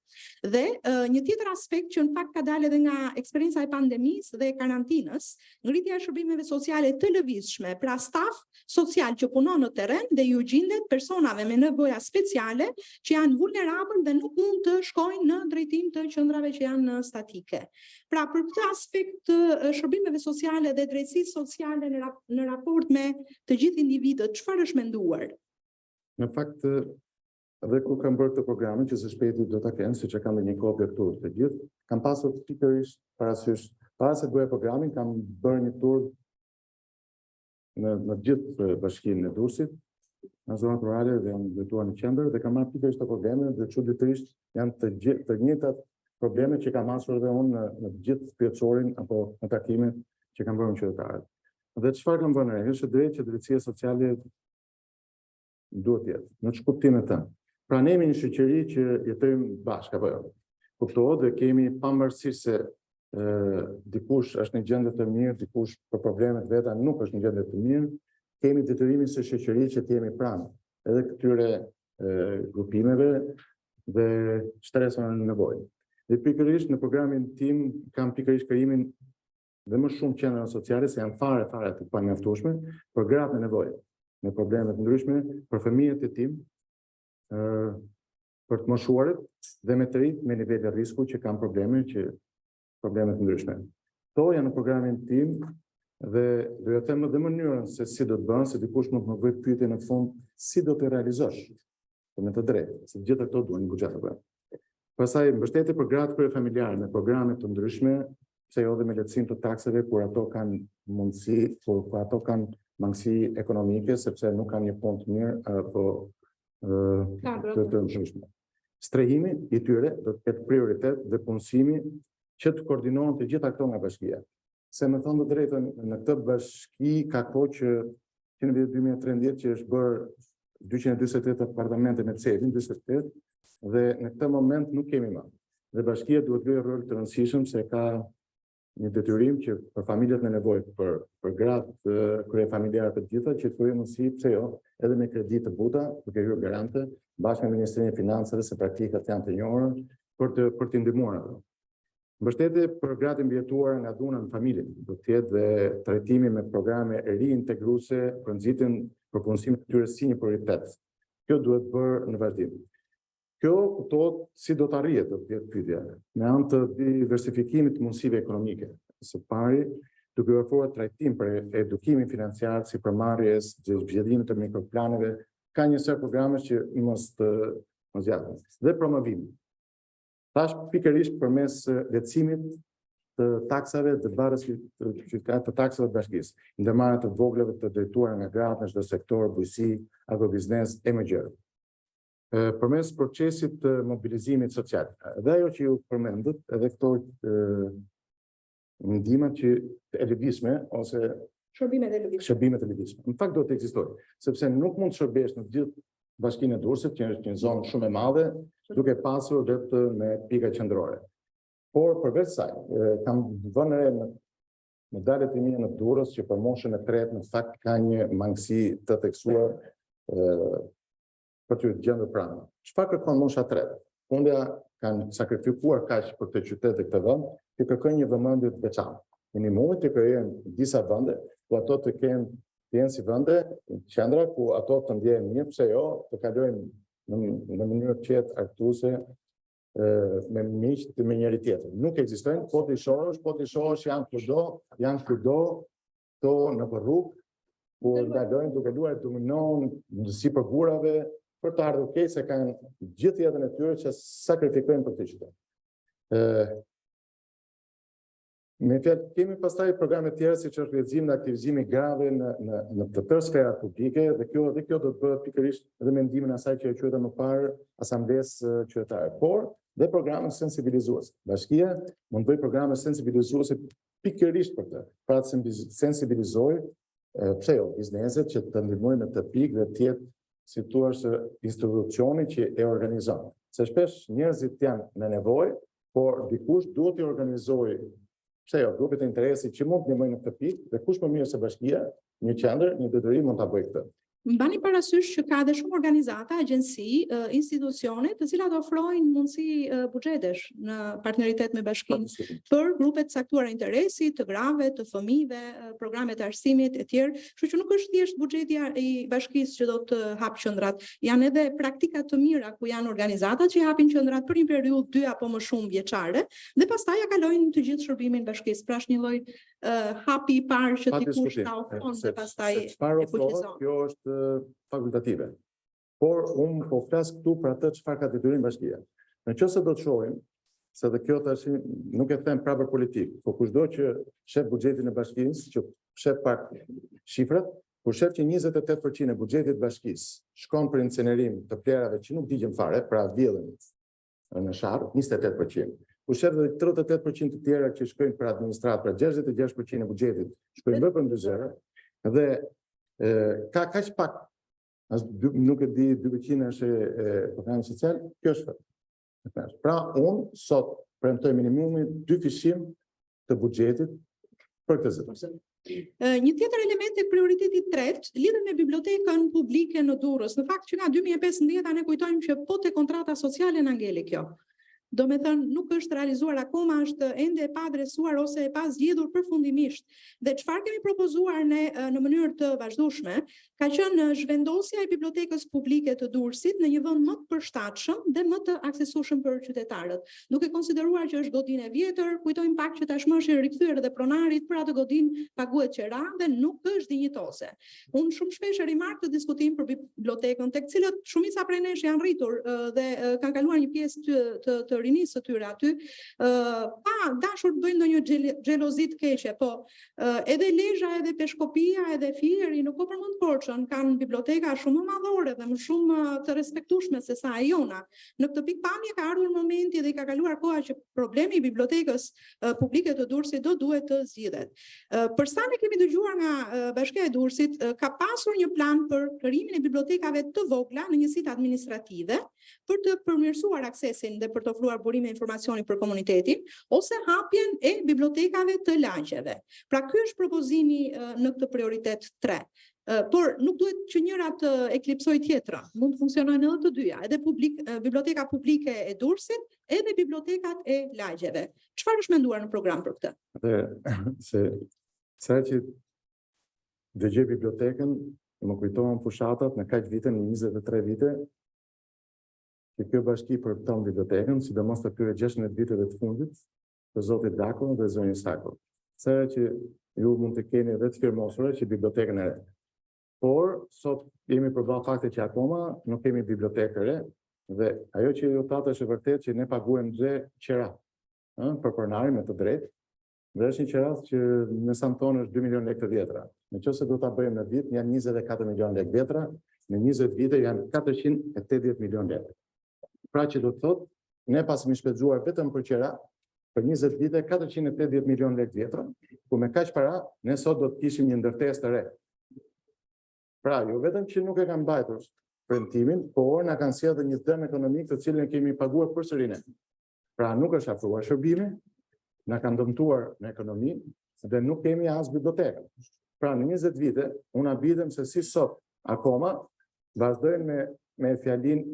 Speaker 3: Dhe një tjetër aspekt që në fakt ka dalë edhe nga eksperienca e pandemisë dhe karantinës, ngritja e shërbimeve sociale të lëvizshme, pra staf social që punon në terren dhe ju gjendet personave me nevoja speciale që janë vulnerabël dhe nuk mund të shkojnë në drejtim të qendrave që janë statike. Pra për këtë aspekt shërbimeve sociale dhe drejtësisë sociale në raport me të gjithë individët, çfarë është menduar?
Speaker 4: Në fakt, edhe kur kam bërë këtë programin, që së shpejti do ta kenë, siç e kam dhe një kopje këtu të gjithë, kam pasur pikërisht parasysh, para se të bëja programin, kam bërë një tur në gjithë bashkinë e Durrësit, në zonat rurale dhe janë drejtuar në qendër dhe kam marrë pikërisht të probleme dhe çuditërisht janë të njëjtat probleme që kam pasur edhe unë në gjithë pjetorin apo në takimet që kam bërë me qytetarët. Dhe çfarë kam bërë? Është drejt që drejtësia sociale duhet të jetë në shkuptimin e tij. Pra ne jemi një shoqëri që jetojmë bashkë apo jo. Kuptohet dhe kemi pavarësisht se dikush është në gjendje të mirë, dikush për problemet veta nuk është në gjendje të mirë, kemi detyrimin së shoqërisë që të jemi pranë edhe këtyre grupimeve dhe shtresave në nevojë. Dhe pikërisht në programin tim kam pikërisht krijimin dhe më shumë qendra sociale se janë fare të pamjaftueshme për gratë në nevojë, me probleme të ndryshme, për fëmijët e tim, për të moshuarit dhe me të rinjt me nivele risku që kanë probleme të ndryshme. Kto janë në programin tim dhe do të them edhe mënyrën se si do të bën, se dikush mund të më bëjë pyetje në fund si do të realizosh. Me të drejtë, se gjithë ato duhen një buxhet apo. Pastaj mbështetje për gratë kryefamiljare me programe të ndryshme, pse jo dhe me lehtësim të takseve kur ato kanë mundësi, kur ato kanë mangësi ekonomike sepse nuk kanë një punë të mirë apo të ndryshme. Strehimi i tyre do të ketë prioritet dhe punësimi që të koordinohen të gjitha këto nga bashkia. Se më thonë të drejtën, në këtë bashki ka kohë që në vitin 2013 që është bërë 248 apartamente me celin, 48, dhe në këtë moment nuk kemi më. Dhe bashkia duhet luajë rol të rëndësishëm se ka një detyrim që për familjet me nevojë, për gratë kryefamiljare të gjitha, që të krijojë mundësi, pse jo, edhe me kredi të buta, duke hyrë garante, bashkë me Ministrinë e Financave, se praktikat janë të njohura, për të ndihmuar ato. Mbështetje për gratë mbjetuar nga dhuna në familje, do të jetë dhe trajtimi me programe riintegruese për nxitjen përpunësimit të tyre si një prioritet. Kjo duhet bërë në vazhdim. Kjo kuptohet si do të arrihet, do të jetë pyetja, me anë të diversifikimit të mundësive ekonomike. Së pari, duke ofruar trajtim për edukimin financiar, si përmarrjes, zgjedhimit të mikroplaneve, ka një sër programesh që mos zgjatën. Dhe promovim. Tash pikërisht përmes lehtësimit të taksave të barës të taksave të bashkisë, ndërmarrje të vogleve të drejtuara nga gratë në çdo sektor, bujqësi, agrobiznes e më gjërë. Përmes procesit të mobilizimit social. Dhe ajo që ju përmendët, edhe këto ndihma që e lëvizshme ose shërbimet e lëvizshme. Në fakt do të ekzistojë, sepse nuk mund të shërbesh në gjithë Bashkinë e Durrësit, që është një zonë shumë e madhe, duke pasur vetëm me pika qendrore. Por përveç saj, kam vënë re në daljet e mia në Durrës që për moshën e tretë në fakt ka një mangësi të theksuar për të gjendur pranë. Çfarë kërkon mosha e tretë? Fundja kanë sakrifikuar kaq për këtë qytet dhe këtë vend, që kërkojnë një vëmendje të veçantë. Minimumi të krijojnë disa vende, ku ato të kenë si vende, qendra ku ato të ndjehen mirë, pse jo, të kalojnë në mënyrë të qetë argëtuese me miq me njëri tjetrin. Nuk ekzistojnë, po të shohësh janë kudo, to në rrugë, ku ndalojnë duke luajtur dominon si për burrave, për të ardhur keq se kanë gjithë jetën e tyre që sakrifikojnë për këtë qytet. Me fjalë, kemi pastaj programe tjera siç është lehtësimi dhe aktivizimi grave në të tërë sferat publike, dhe kjo do të bëhet pikërisht edhe me ndihmën e asaj që e quajta më parë asamblesë qytetare, por dhe programe sensibilizuese. Bashkia mund të bëjë programe sensibilizuese pikërisht për të, pra të sensibilizojë pse jo bizneset që të ndihmojnë në të pikë dhe të jetë si thua institucioni që e organizon. Se shpesh njerëzit janë në nevojë, por dikush duhet i organizojë pse jo, grupet e interesit që mund të ndihmojnë në këtë pikë, dhe kush më mirë se bashkia, një qendër, një detyrim mund ta bëjë këtë.
Speaker 3: Mbani parasysh që ka dhe shumë organizata, agjenci, institucione, të cilat ofrojnë mundësi buxhetesh në partneritet me bashkinë për grupet caktuara interesi, të grave, të fëmijëve, programe të arsimit e tjerë, kështu që nuk është thjesht buxheti i bashkisë që do të hap qendrat, janë edhe praktika të mira ku janë organizatat që hapin qendrat për një periudhë 2 apo më shumë vjeçare dhe pastaj ja kalojnë të gjithë shërbimin bashkisë. Pra është një lloj hapi i parë që dikush ta ofron dhe pastaj e fuqizon.
Speaker 4: Kjo është fakultative. Por unë po flas këtu për atë çfarë ka detyrim bashkia. Nëse do të shohim se dhe kjo tash nuk e them prapë për politik, por kushdo që shef buxhetin e bashkisë, që shef pak shifrat, kur shef që 28% e buxhetit të bashkisë shkon për incenerim të plerave që nuk digjen fare, pra vjedhën në sharr, 28%. Kur shef dhe 38% të tjera që shkojnë për administratë, pra 66% e buxhetit shkojnë për mbyllje, dhe ka kaq pak, nuk e di 2% është programi social, kjo është fat. Pra unë sot premtoj minimumi 2 fishim të buxhetit për këtë zë.
Speaker 3: Një tjetër element e prioritetit tretë lidhet me bibliotekën publike në Durrës. Në fakt që nga 2015 ne kujtojmë që po te kontrata sociale na ngeli kjo. Do me thënë, nuk është realizuar akoma, është ende e pa adresuar ose e pa zgjedhur përfundimisht. Dhe çfarë kemi propozuar ne në mënyrë të vazhdueshme, ka qenë zhvendosja e bibliotekës publike të Durrësit në një vend më të përshtatshëm dhe më të aksesueshëm për qytetarët. Duke konsideruar që është godinë e vjetër, kujtojmë pak që tashmë është rikthyer edhe pronarit për atë godinë paguhet qera dhe nuk është dinjitose. Unë shumë shpesh rimark të diskutim për bibliotekën, tek cilët shumica prej nesh janë rritur dhe kanë kaluar një pjesë të të rinisë së tyre aty, pa dashur të bëjnë ndonjë xhelozi të keqe, po edhe Lezhë, edhe Peshkopia, edhe Fieri, nuk po përmend Korçën, kanë biblioteka shumë më madhore dhe më shumë të respektueshme se sa e jona. Në këtë pikpamje ka ardhur momenti dhe ka kaluar koha që problemi i bibliotekës publike të Durrësit do duhet të zgjidhet. Për sa ne kemi dëgjuar nga Bashkia e Durrësit, ka pasur një plan për krijimin e bibliotekave të vogla në njësitë administrative për të përmirësuar aksesin dhe për të ofruar burime informacioni për komunitetin, ose hapjen e bibliotekave të lagjeve. Pra ky është propozimi në këtë prioritet 3. Por nuk duhet që njëra të eklipsoj tjetra, mund të funksionojnë edhe të dyja, edhe biblioteka publike e Durrësit, edhe bibliotekat e lagjeve. Çfarë është menduar në program për këtë?
Speaker 4: Se që dëgjoj bibliotekën, më kujtohen fushatat në kaq vite, në 23 vite, që kjo bashki përfiton bibliotekën, sidomos të këtyre 16 viteve të fundit, të zotit Dako dhe zonjës Sako. Se që ju mund të keni edhe të firmosur që bibliotekën e re. Por, sot jemi përballë faktit që akoma nuk kemi bibliotekë re, dhe ajo që ju thatë është e vërtet që ne paguajmë dhe qera për pronarin me të drejtë, dhe është një qeras që në sa më thonë është 2 milion lekë të vjetra. Në qoftë se do ta bëjmë në vit, janë 24 milion lekë vjetra, në 20 vite janë 480 milion lekë. Pra që do të thotë, ne pasimi shpenzuar vetëm për qera, për 20 vite 480 milion lekë vjetra, ku me kaq para ne sot do të kishim një ndërtesë të re. Pra, jo vetëm që nuk e kanë mbajtur premtimin, por na kanë sjellë një dëm ekonomik të cilën kemi paguar përsëri ne. Pra, nuk është afruar shërbimi, na kanë dëmtuar në ekonomi dhe nuk kemi as bibliotekë. Pra, në 20 vite, unë abidhem se si sot akoma vazhdojnë me fjalin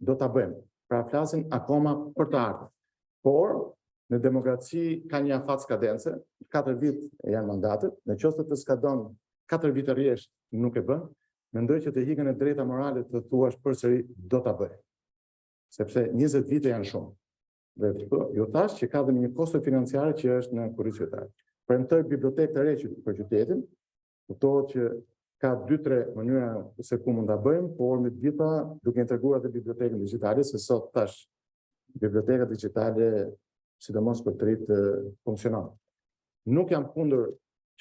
Speaker 4: do ta bëjmë. Pra, flasin akoma për të ardhmen. Por, në demokraci ka një afat skadence, 4 vit janë mandatet, në qoftë të skadon 4 vite rresht nuk e bën, mendoj që të hikën e drejta morale të thuash përsëri do ta bëj. Sepse 20 vite janë shumë. Dhe ju thash që ka dhe një kosto financiare që është në kurriz qytetar. Premtoj bibliotekë të re për qytetin, kuptohet që ka 2-3 mënyra se ku mund ta bëjmë, por me të gjitha duke treguar edhe bibliotekën digjitale, se sot tash biblioteka digjitale sidomos për të rritë funksionon. Nuk jam kundër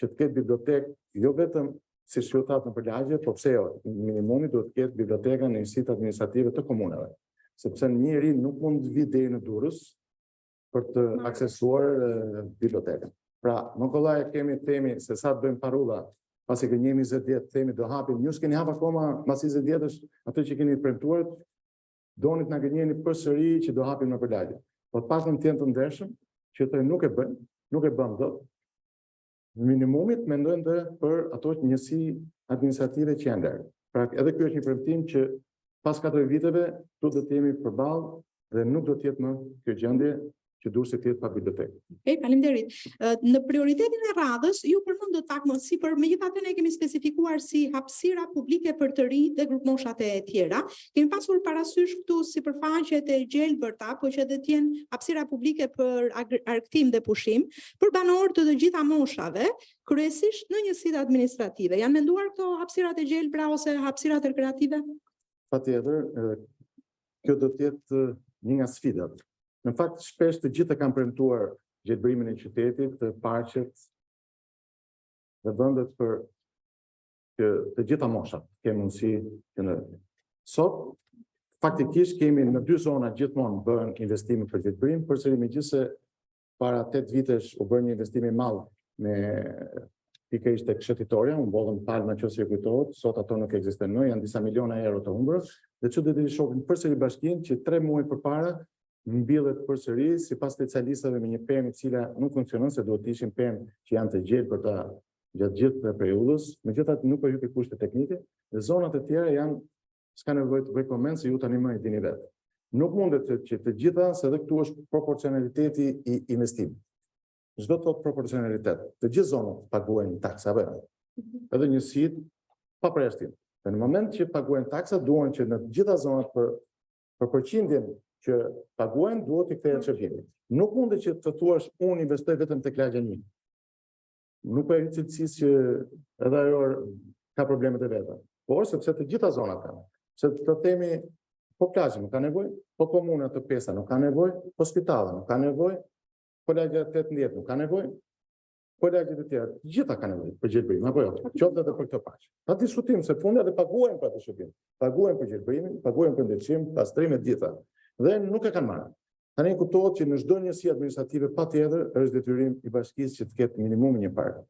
Speaker 4: që të ketë bibliotekë, jo vetëm si shqyrtat në përlagje, po pse jo, minimumi duhet të ketë biblioteka në njësitë administrative të komunave. Sepse njëri nuk mund të vi deri në Durrës për të aksesuar bibliotekën. Pra, më kollaj kemi themi se sa të bëjmë parulla, pasi që 20 vjet themi do hapim, ju s'keni hap akoma pas 20 vjetësh atë që keni premtuar, doni të na gënjeni përsëri që do hapim në përlagje. Po të paktën të jenë të ndershëm, që të nuk e bën dot. Minimumit mendojnë dhe për ato njësi administrative që janë larg. Pra edhe ky është një premtim që pas 4 viteve do të jemi përballë dhe nuk do të jetë më kjo gjendje që Durrësi të jetë pa bibliotekë.
Speaker 3: Okej, faleminderit. Në prioritetin e radhës ju përmendët pak më sipër, megjithatë ne kemi specifikuar si hapësira publike për të rinj dhe grupmoshat e tjera. Kemi pasur parasysh këtu sipërfaqet e gjelbërta, po që edhe të jenë hapësira publike për argëtim dhe pushim, për banorë të gjitha moshave, kryesisht në njësitë administrative. Janë menduar këto hapësirat e gjelbra ose hapësirat rekreative?
Speaker 4: Patjetër, kjo do të jetë një nga sfidat. Në fakt, shpesh të gjithë kanë premtuar gjelbërimin e qytetit, të parqet dhe vendet për që të gjitha moshat kemi mundësi që në sot, faktikisht kemi në 2 zona gjithmonë bën investime për gjelbërim, përsëri megjithëse para 8 vitesh u bën një investim i madh me pikërisht tek shëtitoria, u mbollën palma nëse ju kujtohet, sot ato nuk ekzistojnë më, janë disa miliona euro të humbur, dhe çu do të shohim përsëri bashkinë që 3 muaj përpara mbillet përsëri sipas specialistëve me një pemë e cila nuk funksionon, se duhet të ishin pemë që janë të gjelbërta gjatë gjithë periudhës, megjithatë nuk po hypi kushte teknike, dhe zonat e tjera janë s'ka nevojë të bëj koment se ju tani më e dini vetë. Nuk mundet që të gjitha, se edhe këtu është proporcionaliteti i investimit. Çdo të thotë proporcionalitet. Të gjithë zonat paguajnë taksa apo jo? Edhe njësitë pa përjashtim. Në moment që paguajnë taksa, duan që në të gjitha zonat për përqindjen që paguajnë, duhet të kthehet shërbimi. Nuk mundet që të thuash unë investoj vetëm tek lagja 1. Nuk po e di cilësisë që edhe ajo ka problemet e veta. Por sepse të gjitha zonat kanë. Se të themi Po plazhi nuk ka nevojë, po komuna të pesa nuk ka nevojë, po spitalla nuk ka nevojë, po lagja 18 nuk ka nevojë, po lagja të tjera, të gjitha ka nevojë për gjelbërim, apo jo? Qoftë edhe për këtë paç. Ta diskutojmë se fundi edhe paguajmë për atë shërbim. Paguajmë për gjelbërimin, paguajmë për ndërçim, pastrim e gjitha. Dhe nuk e kanë marrë. Tani kuptohet që në çdo njësi administrative patjetër është detyrim i bashkisë që të ketë minimum një park.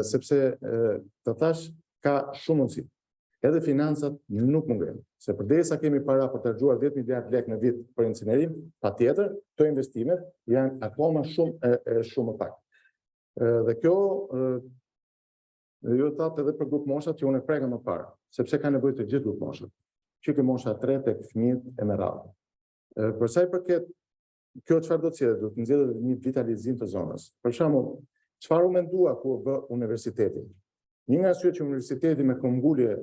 Speaker 4: Sepse të thash ka shumë mundësi. Edhe financat nuk mungojnë, se përderisa kemi para për të harxuar 10 miliard lekë në vit për incinerim, patjetër, këto investimet janë akoma shumë më pak. Dhe kjo ju thatë edhe për grup moshat që unë e preka më parë, sepse ka nevojë të gjithë grup moshat. Që ke mosha 3 tek fëmijët e me radhë. Për sa i përket kjo çfarë do të thotë, do të nxjerrë një vitalizim të zonës. Për shembull, çfarë u mendua kur bë universiteti? Një nga arsyet që universiteti me këmbgulje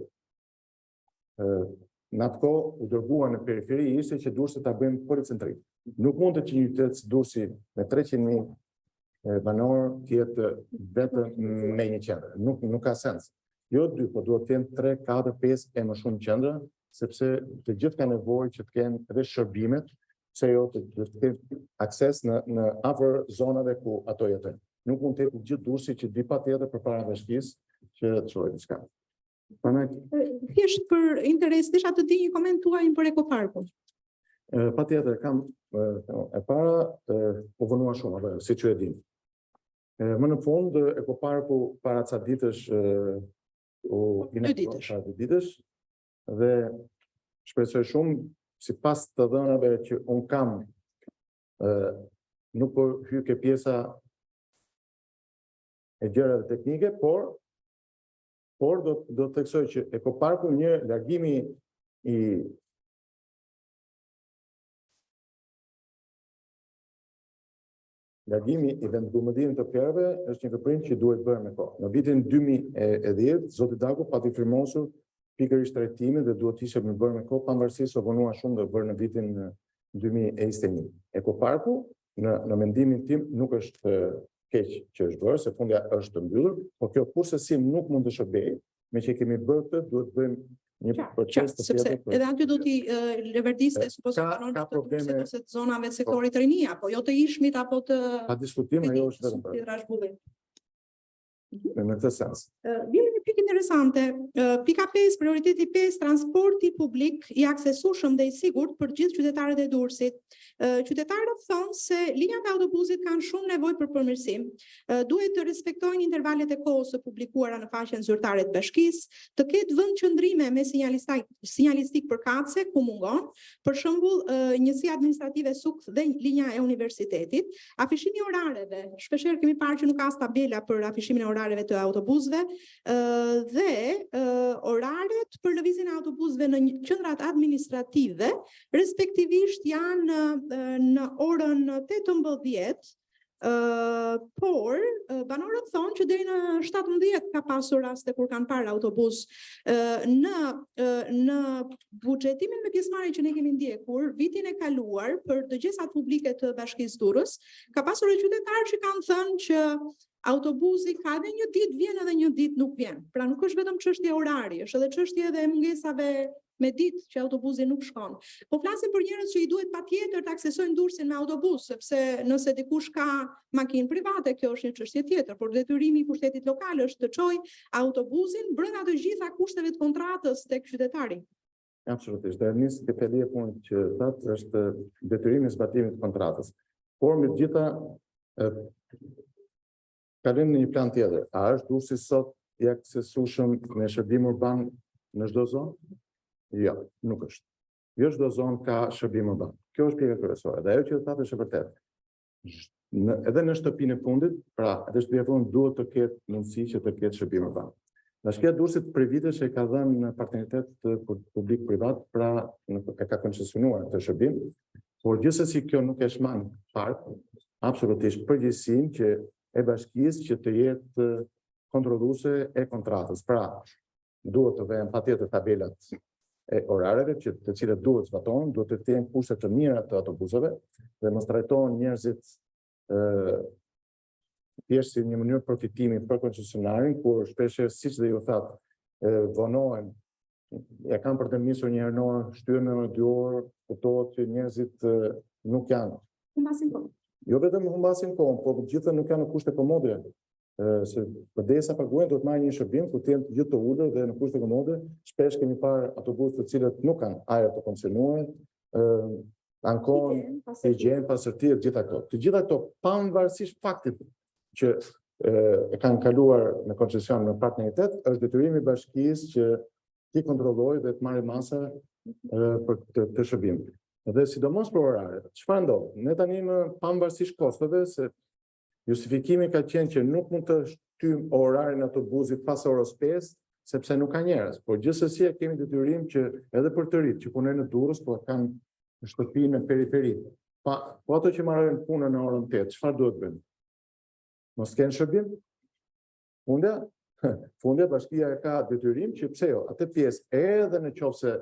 Speaker 4: në atë kohë u dërgua në periferi ishte që Durrësit ta bëjmë policentrik. Nuk mund të që një qytet si Durrësi me 300.000 banorë të jetë vetëm me një qendër. Nuk ka sens. Jo 2, po duhet të jenë 3, 4, 5 e më shumë qendra, sepse të gjithë ka nevojë që të kenë edhe shërbimet, pse jo të kenë akses në afër zonave ku ato jetojnë. Nuk mund të jetë gjithë Durrësi që di patjetër përpara bashkisë që të çojë diçka.
Speaker 3: Thjesht për interes, desha të di një koment tuaj për ekoparkun.
Speaker 4: Patjetër, kam e para u vonua shumë, apo siç ju e dini. Më në fund ekoparku para ca ditësh
Speaker 3: dy ditësh
Speaker 4: dhe shpresoj shumë sipas të dhënave që un kam nuk po hyj ke pjesa e gjërave teknike, por do të theksoj që ekoparku një largimi i vendbumëdimit të pjerëve është një veprim që duhet bërë me kohë. Në vitin 2010, zoti Daku pati firmosur pikërisht trajtimin dhe duhet ishte më bërë me kohë, pavarësisht se vonua shumë dhe bërë në vitin 2021. Ekoparku, në mendimin tim, nuk është keq që është bërë, se fundja është të mbyllur, por kjo kurse nuk mund të shërbejë, me që kemi bërë këtë, duhet bëjmë një proces të
Speaker 3: sepse edhe aty do t'i leverdiste supozicionon të zonave të sektorit të rinia, apo jo të ishmit apo të
Speaker 4: pa diskutim, ajo është vetëm për. Në këtë sens.
Speaker 3: Vjen një pikë interesante. Pika 5, prioriteti 5, transporti publik i aksesueshëm dhe i sigurt për gjithë qytetarët e Durrësit. Qytetarët thonë se linjat e autobusit kanë shumë nevojë për përmirësim. Duhet të respektojnë intervalet e kohës së publikuara në faqen zyrtare të bashkisë, të ketë vend qëndrime me sinjalistik përkatëse ku mungon, për shembull njësia administrative sukt dhe linja e universitetit, afishimi orareve. Shpeshherë kemi parë që nuk ka tabela për afishimin e orareve të autobusëve dhe oraret për lëvizjen e autobusëve në qendrat administrative respektivisht janë në orën 18, por banorët thonë që deri në 17 ka pasur raste kur kanë parë autobus. Në buxhetimin me pjesëmarrje që ne kemi ndjekur vitin e kaluar për dëgjesat publike të Bashkisë Durrës, ka pasur qytetarë që kanë thënë që autobusi ka edhe një ditë vjen edhe një ditë nuk vjen. Pra nuk është vetëm çështje orari, është edhe çështje edhe mungesave me ditë që autobusi nuk shkon. Po flasim për njerëz që i duhet patjetër të aksesojnë Durrësin me autobus, sepse nëse dikush ka makinë private, kjo është një çështje tjetër, por detyrimi i pushtetit lokal është të çojë autobusin brenda të gjitha kushteve të kontratës tek qytetari.
Speaker 4: Absolutisht. Dhe nis ke pelie punë që thatë është detyrimi i zbatimit të kontratës. Por me gjitha kalim në një plan tjetër. A është Durrësi sot i aksesueshëm me shërbim urban në çdo zonë? Jo, nuk është. Jo çdo zonë ka shërbim urban. Kjo është pjeka kryesore. Dhe ajo që thatë është e vërtetë. Edhe në shtëpinë e fundit, pra, edhe shtëpia e fundit duhet të ketë mundësi që të ketë shërbim urban. Bashkia e Durrësit për vitesh e ka dhënë në partneritet publik-privat, pra e ka koncesionuar këtë shërbim, por gjithsesi kjo nuk e shman fare, absolutisht përgjegjësinë që e bashkisë që të jetë kontrolluese e kontratës. Pra, duhet të vënë patjetër tabelat e orareve të cilat duhet zbatohen, duhet të kenë kushte të mira të autobuseve dhe mos trajtohen njerëzit thjesht si një mënyrë profitimi për koncesionarin, kur shpesh siç dhe ju thatë vonohen ja kanë për të nisur një herë në orë, shtyrën në 2 orë, kuptohet që njerëzit nuk janë.
Speaker 3: Humbasin kohë.
Speaker 4: Jo vetëm humbasin kohën, po gjithë nuk janë në kushte komode. Se përdesa paguajnë do të marrë një shërbim ku të jenë të gjithë të ulur dhe në kushte komode, shpesh kemi parë autobusë të cilët nuk kanë ajër të koncenuar, ankohen, higjenë, pasërtia, gjitha këto. Të gjitha këto, pavarësisht faktit që e kanë kaluar në koncesion në partneritet, është detyrimi i bashkisë që ti kontrollojë dhe të marrë masa për të shërbim. Dhe sidomos për oraret, çfarë ndodh? Ne tani më pavarësisht kostove, se justifikimi ka qenë që nuk mund të shtym orarin autobusit pas orës 5, sepse nuk ka njerëz. Por gjithsesi kemi detyrim që edhe për të rit që punojnë në Durrës, po kanë në shtëpi në periferi. Po ato që marrin punën në orën 8, çfarë duhet bëjmë? Mos kenë shërbim? Fundja bashkia ka detyrim që pse jo, atë pjesë edhe në qoftë se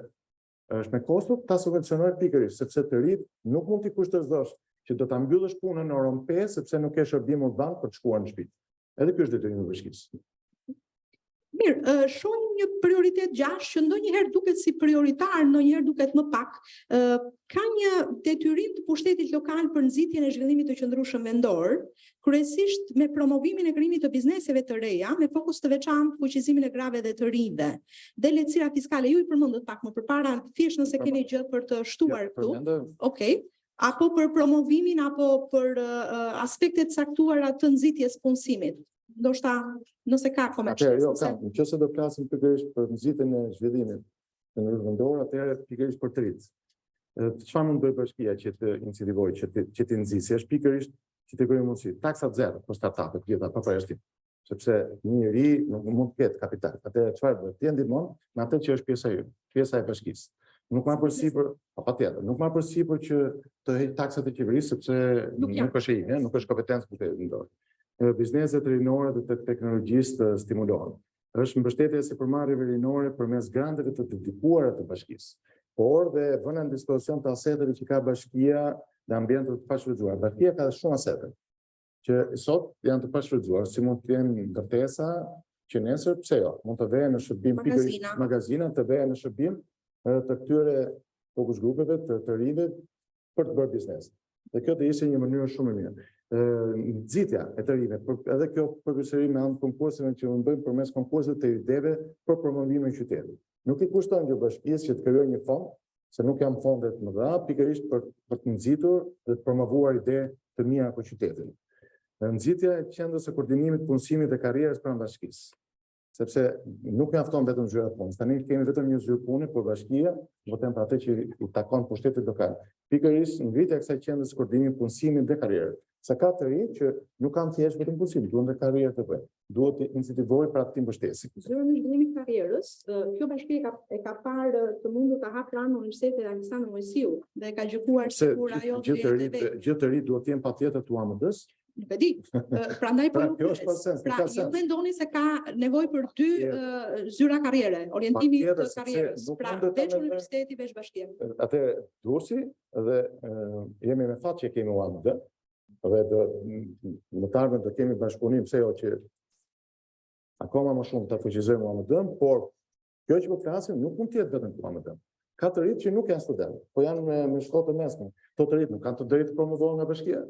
Speaker 4: është me kosto, ta subvencionojë pikërisht, sepse të rit nuk mund t'i kushtëzosh që do ta mbyllësh punën në orën 5 sepse nuk ke shërbim udhëtan për të shkuar në shtëpi. Edhe ky është detyrimi i bashkisë.
Speaker 3: Mirë, shohim një prioritet 6 që ndonjëherë duket si prioritar, ndonjëherë duket më pak. Ka një detyrim të pushtetit lokal për nxitjen e zhvillimit të qëndrueshëm vendor, kryesisht me promovimin e krijimit të bizneseve të reja, me fokus të veçantë fuqizimin e grave dhe të rinjve. Dhe lehtësira fiskale, ju i përmendët pak më përpara, thjesht nëse keni gjë për të shtuar këtu. Okej. Apo për promovimin apo për aspektet caktuara të nxitjes punësimit. Ndoshta nëse ka komente.
Speaker 4: Jo, kam. Nëse do flasim pikërisht për nxitjen e zhvillimit të vendor, atëherë pikërisht për të rit. Çfarë mund bëj bashkia që të incentivojë që të nxjisë? Është pikërisht që të krijojë mundësi. Taksa zero për startupet, gjitha pa përjashtim. Sepse një ri nuk mund të ketë kapital. Atëherë çfarë bëhet? Ti ndihmon me atë që është pjesa e pjesa e bashkisë. Nuk marr përsipër, patjetër, nuk marr përsipër që të heq taksat e qeverisë sepse nuk është e ime, nuk është kompetencë për të ndorë. Bizneset rinore dhe të teknologjisë të stimulohen. Është mbështetje si përmarrjeve rinore përmes granteve të dedikuara të bashkisë, por dhe vënë në dispozicion të aseteve që ka bashkia dhe ambientet të pashfrytzuar. Bashkia ka shumë asete që sot janë të pashfrytzuar, si mund të jenë ndërtesa që nesër pse jo, mund të vejë në shërbim pikërisht magazina, të vejë në shërbim të këtyre fokus grupeve të rive për të bërë biznes. Dhe kjo të ishte një mënyrë shumë e mirë. Nxitja e të rive, edhe kjo përgjithësi me anë konkurseve që mund bëjmë përmes konkurseve të ideve për promovimin e qytetit. Nuk i kushton gjë bashkisë që të krijojë një fond, se nuk janë fonde të mëdha, pikërisht për të nxitur dhe të promovuar ide të mira për qytetin. Nxitja e qendrës së koordinimit punësimit dhe karrierës pranë bashkisë. Sepse nuk mjafton vetëm zyra punës. Tani kemi vetëm një zyrë pune, por bashkia voton për atë që i takon pushtetit lokal. Pikërisht ngritja e kësaj qendrës së koordinimit punësimit dhe karrierës. Sa ka të rinj që nuk kanë thjesht vetëm punësim, duhen dhe karrierë të bëjnë. Duhet të incentivojë për atë mbështesje.
Speaker 3: Zyra në zhvillimin e karrierës, kjo bashki e ka parë të mundur ta hapë pranë Universitetit Aleksandër Mojsiu dhe ka gjykuar sikur ajo
Speaker 4: Gjithë të rinj duhet të jenë patjetër të UAMD-s.
Speaker 3: Nuk e di. Prandaj po
Speaker 4: ju
Speaker 3: mendoni se ka nevojë për 2 zyra karriere, orientimi të karrierës. Pra, veç universiteti, veç bashkia.
Speaker 4: Atë Durrësi dhe jemi me fat që kemi UAMD. Dhe në të ardhmen do kemi bashkëpunim pse jo që akoma më shumë të fuqizojmë UAMD-n, por kjo që po flasim nuk mund të jetë vetëm UAMD. Ka të rinj që nuk janë studentë, po janë me shkollë të mesme. To të rinj nuk kanë të drejtë të promovohen nga bashkia.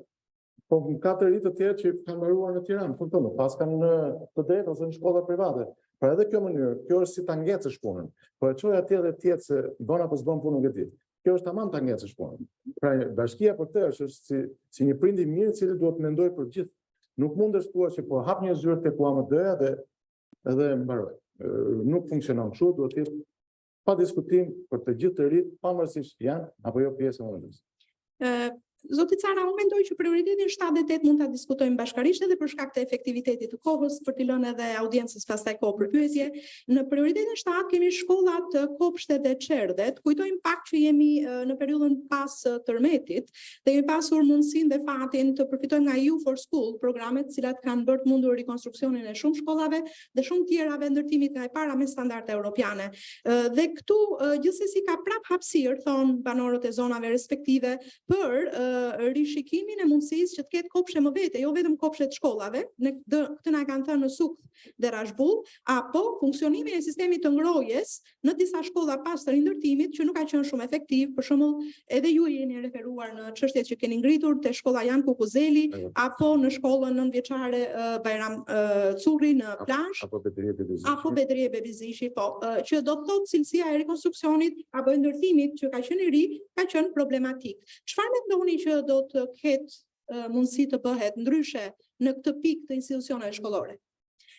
Speaker 4: Po ka të rinj të tjerë që kanë mbaruar në Tiranë, kupton, pas kanë të drejtë ose në shkolla private. Por edhe kjo mënyrë, kjo është si ta ngecësh punën. Po e çoj atje dhe tjetë se bën apo s'bën punën e tij. Kjo është tamam ta ngecësh punën. Pra bashkia për të është si një prind i mirë i cili duhet të mendojë për gjithë. Nuk mundesh thua që po hap një zyrë tek UAMD-ja dhe edhe mbaroj. Nuk funksionon kështu, duhet të jetë pa diskutim për të gjithë të rinjt, pavarësisht janë apo jo pjesë e UAMD-s.
Speaker 3: Zoti Cara, unë mendoj që prioritetin 7 dhe 8 mund ta diskutojmë bashkërisht edhe për shkak të efektivitetit të kohës, për t'i lënë edhe audiencës pastaj kohë për pyetje. Në prioritetin 7 kemi shkollat, kopshtet dhe çerdhet. Kujtojmë pak që jemi në periudhën pas tërmetit dhe kemi pasur mundësinë dhe fatin të përfitojmë nga You for School, programet të cilat kanë bërë të mundur rikonstruksionin e shumë shkollave dhe shumë tjerave ndërtimit nga e para me standarde europiane. Dhe këtu gjithsesi ka prap hapësirë, thon banorët e zonave respektive, për rishikimin e mundësisë që të ketë kopshe më vete, jo vetëm kopshe të shkollave, këtë na kanë thënë në Sukth dhe Rashbull, apo funksionimin e sistemit të ngrohjes në disa shkolla pas të rindërtimit që nuk ka qenë shumë efektiv. Për shembull, edhe ju jeni referuar në çështjet që keni ngritur te shkolla Jan Kukuzeli apo në shkollën nënvjeçare Bajram Curri në Plazh apo Bedrie Bebizishi, po, që do të thotë cilësia e rekonstruksionit apo e ndërtimit që ka qenë i ri ka qenë problematik. Çfarë mendoni që do të ketë mundësi të bëhet ndryshe në këtë pikë të institucioneve shkollore?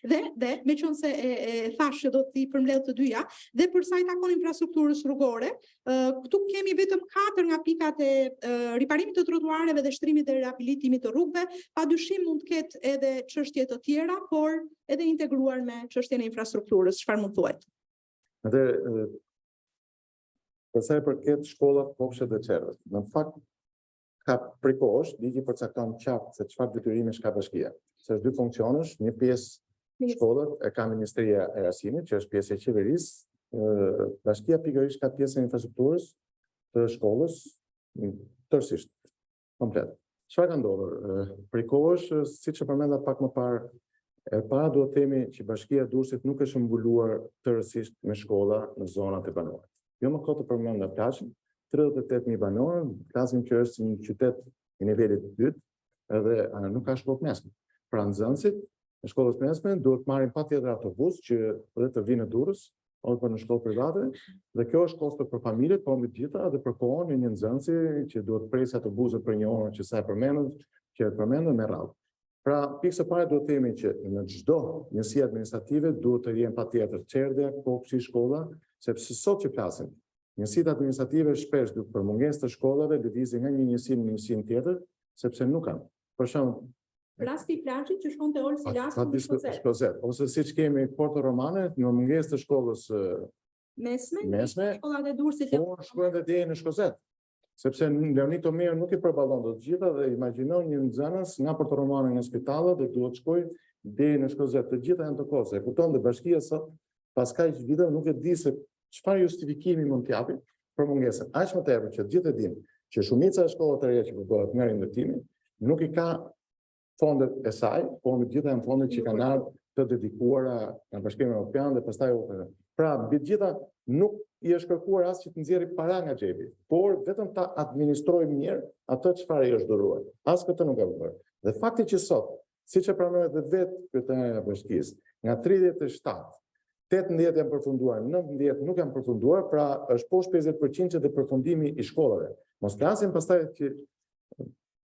Speaker 3: Dhe meqense e thash që do t'i përmbledh të dyja, dhe për sa i takon infrastrukturës rrugore, këtu kemi vetëm 4 nga pikat e riparimit të trotuareve dhe shtrimit dhe riabilitimit të rrugëve, padyshim mund të ketë edhe çështje të tjera, por edhe integruar me çështjen e infrastrukturës. Çfarë mund thuhet?
Speaker 4: Atëherë, për sa i përket shkollat, kopshtet dhe çervet, në fakt ka prikosh, ligji përcakton qartë se çfarë detyrimesh ka bashkia. Se është dy funksionesh, një pjesë shkollat e ka Ministria e Arsimit, që është pjesë e qeverisë, bashkia pikërisht ka pjesën e infrastrukturës të shkollës tërësisht, komplet. Çfarë ka ndodhur? Prikosh, siç e përmenda pak më parë, e para duhet të themi që bashkia e Durrësit nuk është mbuluar tërësisht me shkolla në zonat e banorëve. Jo më kot të përmenda Plazhin, 38.000 banorë, flasim që është një qytet i nivelit të dytë, edhe nuk ka shkollë mesme. Pra nxënësit në shkollës mesme duhet marrin patjetër autobus që dhe të vinë në Durrës, ose në shkollë private, dhe kjo është kosto për familjet, por mbi të gjitha edhe për kohën e një nxënësi që duhet presë autobusin për një orë që sa e përmendën me radhë. Pra, pikë së pare duhet të themi që në çdo njësi administrative duhet të jenë patjetër çerdhja, kopshti, shkolla, sepse sot që flasim, njësitë administrative shpesh për mungesë të shkollave lëvizin nga një njësi në njësinë tjetër, sepse nuk kanë. Për shembull,
Speaker 3: Rasti i Plazhit që shkon te Olsi Lasku në
Speaker 4: Shkozet, ose siç kemi Porto Romane, në mungesë të shkollës mesme,
Speaker 3: shkollat e Durrësit
Speaker 4: por shkojnë deri në Shkozet. Sepse Leonid Tomiu nuk i përballon të gjitha dhe imagjino një nxënës nga Porto Romane në spitallet dhe duhet shkojë deri në Shkozet. Të gjitha janë të kosta. E kupton dhe bashkia sot pas kaq vite nuk e di se çfarë justifikimi mund të japi për mungesën. Aq më tepër që gjithë e dinë që shumica e shkollave të reja që përdoret nga rindërtimi nuk i ka fondet e saj, por me gjitha janë fondet që kanë ardhur të dedikuara nga Bashkimi Evropian dhe pastaj pra mbi gjitha nuk i është kërkuar as që të nxjerrë para nga xhepi, por vetëm ta administrojë mirë atë çfarë i është dhuruar. As këtë nuk ka bërë. Dhe fakti që sot, siç e pranohet edhe vetë kryetarea e bashkisë, nga 37, 18 janë përfunduar, 19 nuk janë përfunduar, pra është poshtë 50% dhe përfundimi i shkollave. Mos flasim pastaj që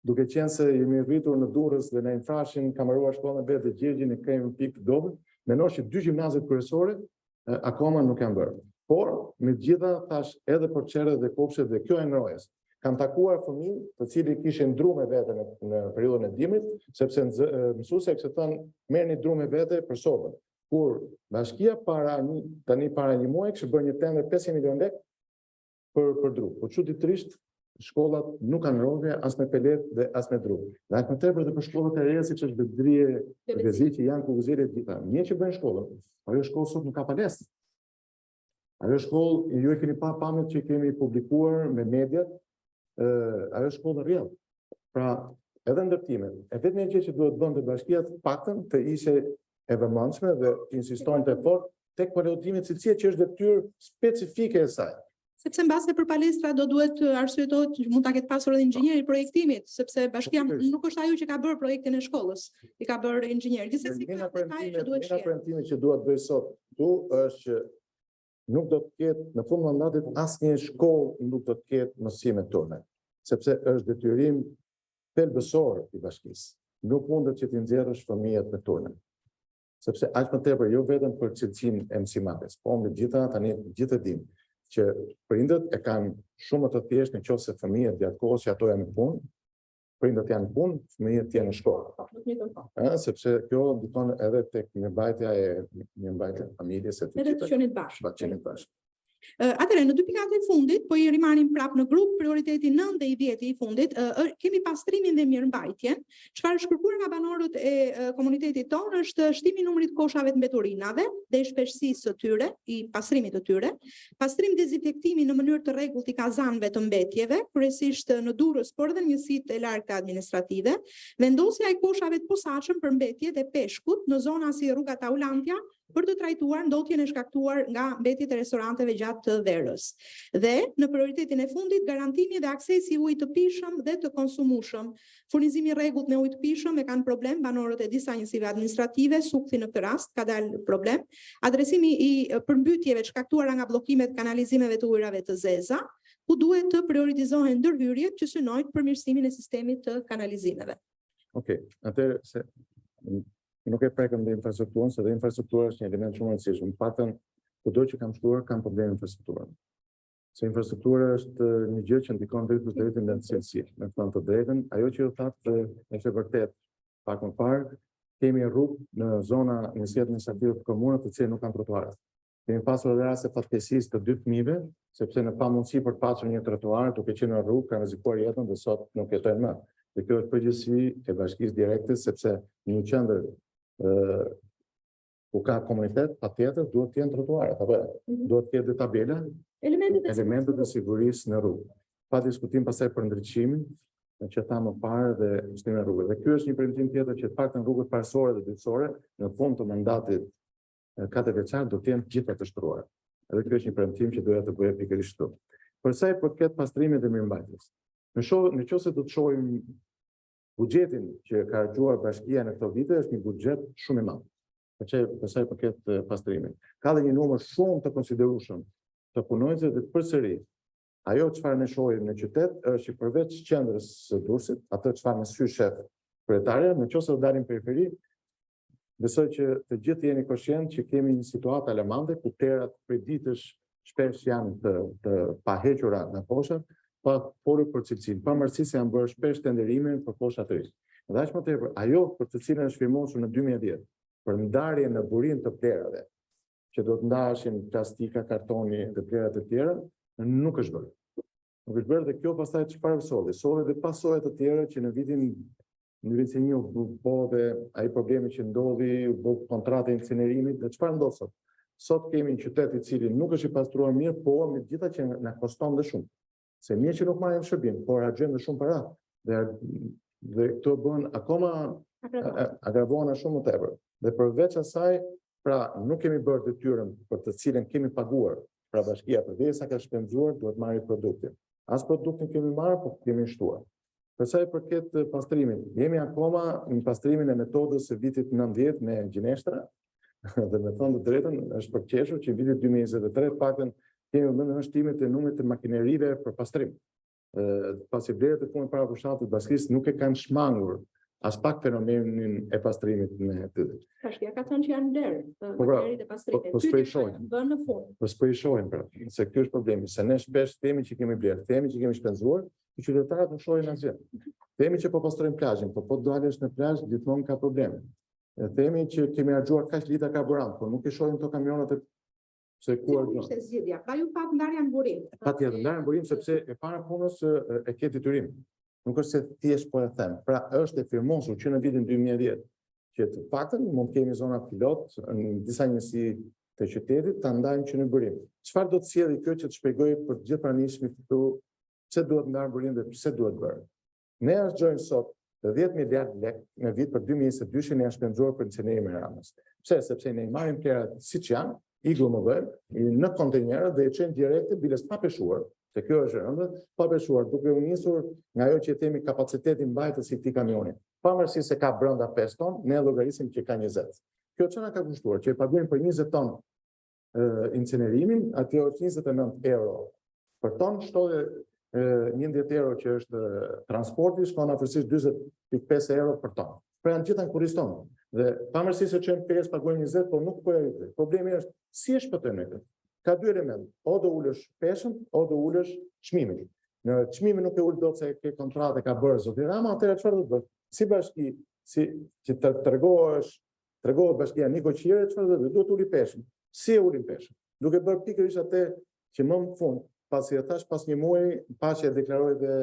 Speaker 4: duke qenë se jemi rritur në Durrës dhe në infrashin kamaruar shkollën e Betë dhe Gjergjin e kemi pikë dobët, mendoj që 2 gjimnazet kryesore akoma nuk janë bërë. Por, me gjitha thash edhe për çerët dhe kopshtet dhe kjo e ngrohjes, kanë takuar fëmijë të cilët kishin dru me vete në periudhën e dimrit, sepse mësuesja kishte thënë merrni dru me vete për sobën. Kur bashkia para një muaji kishte bërë një tender 500 milionë lekë për dru. Po çuditërisht shkollat nuk kanë rrogë as me pelet dhe as me dru. Dhe aq më tepër edhe për shkollat e reja siç është Bedrie, Bebizishi, Jan Kukuzeli e gjitha. Një që bën shkollën, ajo shkollë sot nuk ka palestë. Ajo shkollë, ju e keni pa pamjet që kemi publikuar me mediat, ajo shkollë rrjedh. Pra, edhe ndërtimet, e vetmja gjë që duhet bënte bashkia të paktën të ishte e vëmendshme dhe të insistonte fort tek valorizimet cilësie që është detyrë specifike e saj.
Speaker 3: Sepse mbase për palestra do duhet arsyetohet që mund ta ketë pasur edhe inxhinieri i projektimit, sepse bashkia nuk është ajo që ka bërë projektin e shkollës, i ka bërë inxhinier. Gjithsesi
Speaker 4: Mina premtimi që duhet bëj sot, është që nuk do të ketë në fund mandatit asnjë shkollë nuk do të ketë mësime turne, sepse është detyrim thelbësor i bashkisë. Nuk mundet që t'i nxjerrësh fëmijët me turne. Sepse aq më tepër jo vetëm për cilësinë e mësimakës, po me gjitha tani gjithë dimë që prindët e kanë shumë të thjeshtë nëse fëmijët gjatë kohës që ato janë në punë, prindët janë në punë, fëmijët janë në shkollë. Sepse kjo ndikon edhe tek mirëmbajtja e familjes së të
Speaker 3: qenit bashkë. Atëherë, në 2 pikat e fundit, po i rimarrim prapë në grup, prioriteti 9 dhe i 10 i fundit, kemi pastrimin dhe mirëmbajtjen. Çfarë është kërkuar nga banorët e komunitetit tonë është shtimi i numrit koshave të mbeturinave dhe i shpeshësisë së tyre, i pastrimit të tyre, pastrim dezinfektimi në mënyrë të rregullt i kazanëve të mbetjeve, kryesisht në Durrës, por edhe në njësitë e largëta administrative, vendosja e koshave të posaçëm për mbetje dhe peshkut në zona si rruga Taulantia, për të trajtuar ndotjen e shkaktuar nga mbetjet e restoranteve gjatë të verës. Dhe në prioritetin e fundit, garantimi dhe aksesi i ujit të pishëm dhe të konsumueshëm. Furnizimi i rregullt me ujë të pishëm e kanë problem banorët e disa njësive administrative, Sukthi në këtë rast ka dalë problem. Adresimi i përmbytjeve të shkaktuara nga bllokimet kanalizimeve të ujrave të zeza, ku duhet të prioritizohen ndërhyrjet që synojnë përmirësimin e sistemit të kanalizimeve.
Speaker 4: Okej, atëherë se nuk e prekëm dhe infrastrukturën, se dhe infrastruktura është një element shumë i rëndësishëm. Paktën kudo që kam shkuar kam probleme infrastrukturën. Se infrastruktura është një gjë që ndikon drejt në cilësi. Me thënë të drejtën, ajo që ju thatë është e vërtet. Pak më parë, kemi rrugë në zona njësi administrative të komunat të cilë nuk kanë trotuare. Kemi pasur edhe raste fatkeqësisë të 2 fëmijëve, sepse në pamundësi për pasur një trotuar, duke qenë në rrugë, kanë rrezikuar jetën dhe sot nuk jetojnë më. Dhe kjo është përgjegjësi e bashkisë direkte, sepse një qendër ku ka komunitet, patjetër duhet të jenë trotuare, apo duhet të ketë tabela, elementet e sigurisë në rrugë. Pa diskutim pastaj për ndriçimin, që tha më parë dhe shtimin e rrugëve. Dhe ky është një premtim tjetër që të paktën rrugët parësore dhe dytësore në fund të mandatit 4 vjeçar do të jenë gjithë të shtruara. Edhe ky është një premtim që doja të bëja pikërisht këtu. Për sa i përket pastrimit dhe mirëmbajtjes. Nëse do të shohim buxhetin që ka harxuar bashkia në këto vite është një buxhet shumë i madh. Për sa i përket pastrimit. Ka dhe një numër shumë të konsiderueshëm të punonjësve dhe përsëri ajo çfarë ne shohim në qytet është që përveç qendrës së Durrësit, atë çfarë në sy shef kryetaria, nëse do dalim në periferi, besoj që të gjithë jeni koshient që kemi një situatë alarmante ku terat prej ditësh shpesh janë të pahequra nga posha, pa folur për cilësinë, pavarësisht se janë bërë shpesh tenderime për posha të ri. Dhe aq më tepër, ajo për të cilën është firmosur në 2010 për ndarje në burim të plerave, që do të ndaheshin plastika, kartoni dhe plerat e tjera, nuk është bërë. Nuk është bërë dhe kjo pastaj çfarë solli? Solli dhe pasojë të tjera që në vitin 2021 po dhe ai problemi që ndodhi, bë kontratë incinerimit dhe çfarë ndodh sot? Sot kemi një qytet i cili nuk është i pastruar mirë, por megjithatë që na koston dhe shumë. Se mirë që nuk marrim shërbim, por harxojmë shumë para. Dhe këto bën akoma agravohen shumë më tepër. Dhe përveç asaj, pra nuk kemi bërë detyrën për të cilën kemi paguar, pra bashkia përderisa ka shpenzuar, duhet marrë produktin. As produktin kemi marrë, por kemi shtuar. Për sa i përket pastrimit, jemi akoma në pastrimin e metodës së vitit 90 me gjineshtra, dhe me thënë të drejtën është përqeshur që në vitit 2023 paktën kemi në shtimet e numrit të makinerive për pastrim. Pasi vlerët e punës para fushatit bashkisë nuk e kanë shmangur as pak fenomenin e pastrimit me të.
Speaker 3: Bashkia ka thënë që janë vlerë makineritë e pastrimit.
Speaker 4: Po s'po i shohim.
Speaker 3: Bën në fund.
Speaker 4: Po s'po i shohim pra, se ky është problemi, se ne shpesh themi që kemi vlerë, themi që kemi shpenzuar, që qytetarët nuk shohin asgjë. Themi që po pastrojmë plazhin, po dalesh në plazh gjithmonë ka probleme. Themi që kemi harxuar kaq litra karburant, por nuk i shohim këto kamionat se ku
Speaker 3: ishte zgjidhja. Pra ju pat ndarja në burim.
Speaker 4: Patjetër, ndarja në burim sepse e para punës e ke detyrim. Nuk është se thjesht po e them. Pra është e firmosur që në vitin 2010 që të paktën mund të kemi zona pilot në disa njësi të qytetit ta ndajmë që në burim. Çfarë do të sjellë kjo që të shpjegoj për gjithë pranishmit këtu pse duhet ndarë burim dhe pse duhet bërë. Ne harxojmë sot 10 miliard lekë në vit për 2022 janë shpenzuar për incinerimin e Ramës. Pse? Sepse ne i marrim plerat siç janë, iglu më vërë, në kontenjera dhe e qenë direkte biles pa peshuar, se kjo është rëndë, pa peshuar, duke u nisur nga ajo që themi kapacitetin mbajtës i këtij kamioni. Pavarësisht se ka brenda 5 ton, ne llogarisim që ka 20. Kjo çfarë ka kushtuar? Që e paguajmë për 20 ton incinerimin, aty është 29 euro për ton, shtohet 11 euro që është transporti, shkon afërsisht 40.5 euro për ton. Pra janë gjithë ankurisë tonë. Dhe pavarësisht se çojmë 5 paguajmë 20, por nuk po e rritë. Problemi është si e shpëtojmë këtë. Ka dy elemente, o do ulësh peshën, o do ulësh çmimin. Në çmimin nuk e ul dot se ke kontratë ka bërë zoti Rama, atëherë çfarë do të bësh? Si bashki, si që të tregohet bashkia Niko Qire, çfarë do të bëj? Duhet uli peshën. Si e ulim peshën? Duke bërë pikërisht atë që më në fund, pasi e thash pas një muaji, pas që e deklaroi dhe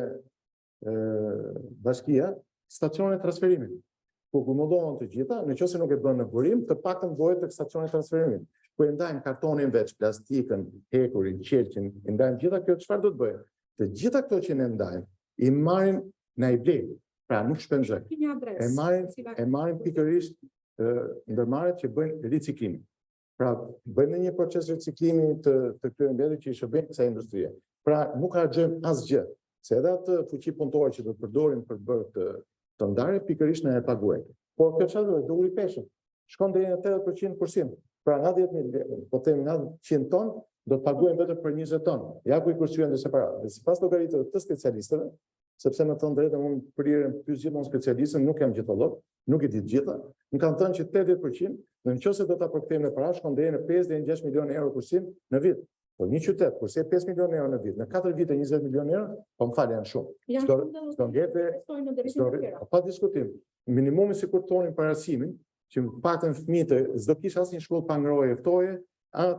Speaker 4: bashkia, stacione transferimit. Ku komodohen të gjitha, nëse nuk e bën në burim, të paktën bëhet tek stacione transferimit. Ku e ndajnë kartonin veç, plastikën, hekurin, qelqin, i ndajnë gjitha kjo, çfarë do të bëjë? Të gjitha këto që ne ndajmë, i marrin në i blejnë, pra nuk shpenzojnë. E marrin pikërisht ndërmarrjet që bëjnë riciklim. Pra bëjmë një proces riciklimi të këtyre mbledhjeve që i shërbejnë kësaj industrie. Pra nuk harxojmë asgjë, se edhe atë fuqi punëtore që do të përdorim për të bërë të ndarje pikërisht në e paguajnë. Por kjo çfarë do uli peshën. Shkon deri në 80%. Pra nga 10.000, po them nga 100 ton, do të paguajmë vetëm për 20 ton. Ja ku i kursyen dhe separat. Dhe sipas llogaritëve të specialistëve, sepse në të drejtën unë prirem pyes gjithmonë specialistën, nuk jam gjithollog, nuk e di të gjitha, më kanë thënë që 80%, nëse do ta përkthejmë në para, shkon deri në 5 deri në 6 milionë euro kursim në vit. Po një qytet, kurse 5 milionë euro në vit, në 4 vite 20 milionë euro, po më falë janë shumë. S'do ngjetë, pa diskutim. Minimumi si kur tonin parasimin, që më paktën fëmijët s'do kisha asnjë shkollë pa ngrohje ftoje,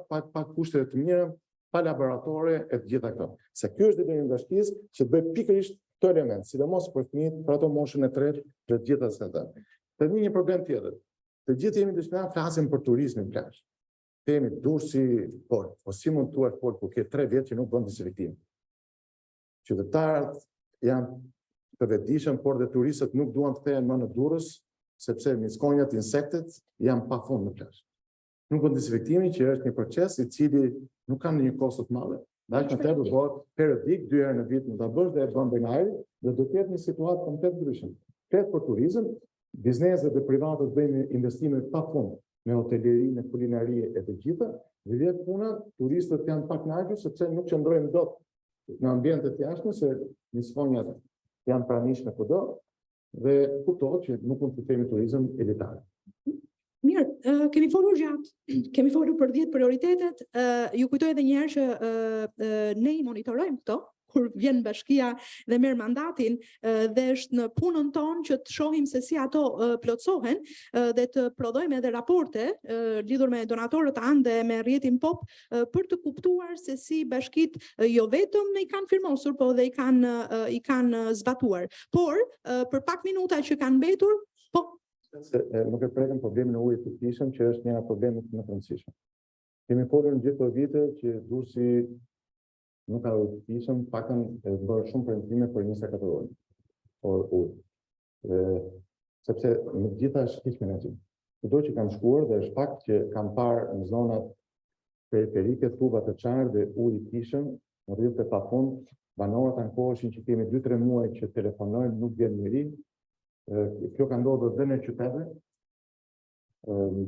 Speaker 4: pa kushte të mira, pa laboratore e të gjitha këto. Se ky është detyrimi i bashkisë që të bëjë pikërisht këto element, sidomos për fëmijët, për ato moshën e tretë, për të gjitha këto. Tani një problem tjetër. Të gjithë jemi dëshmitar flasim për turizmin plazh. Themi Durrësi, po si mund thua por ku ke 3 vjet që nuk bën dezinfektim. Qytetarët janë të vetëdijshëm, por dhe turistët nuk duan të kthehen më në Durrës, sepse miskonjat, insektet janë pafund në plazh. Nuk bën dezinfektimin, që është një proces i cili nuk ka një kosto të madhe. Dashnë të bëhet periodik 2 herë në vit në ta bësh dhe e bën nga ajri, dhe do të jetë një situatë komplet ndryshme. Flet për turizëm, bizneset e private bëjnë investime pafund në hoteleri, në kulinari e të gjitha, dhe vjet puna, turistët janë pak kënaqur sepse nuk qëndrojnë dot në ambiente të jashtme, se miskonjat janë pranishme kudo, dhe kuptohet që nuk mund të themi turizëm elitar.
Speaker 3: Mirë, kemi folur gjatë, kemi folur për 10 prioritetet, ju kujtoj edhe një herë që ne i monitorojmë këto, kur vjen bashkia dhe merr mandatin, dhe është në punën tonë që të shohim se si ato plotësohen dhe të prodhojmë edhe raporte lidhur me donatorët anë dhe me rrjetin pop për të kuptuar se si bashkit jo vetëm i kanë firmosur, po dhe i kanë zbatuar. Por për pak minuta që kanë mbetur, po
Speaker 4: nuk e prekëm problemin e ujit të fishëm, që është një problemet më të rëndësishëm. Kemi folur në gjithë këto vite që Durrësi nuk ka ujë të fishëm, pakën e bërë shumë premtime për 24 orë. Sepse në gjitha është hiç menaxhim. Kudo që kam shkuar dhe është fakt që kam parë në zonat periferike tuba të çarë dhe ujë i fishëm, në rrjetet e pafund, banorët ankoheshin që kemi 2-3 muaj që telefonojnë, nuk vjen njëri. Kjo ka ndodhur edhe në qytete,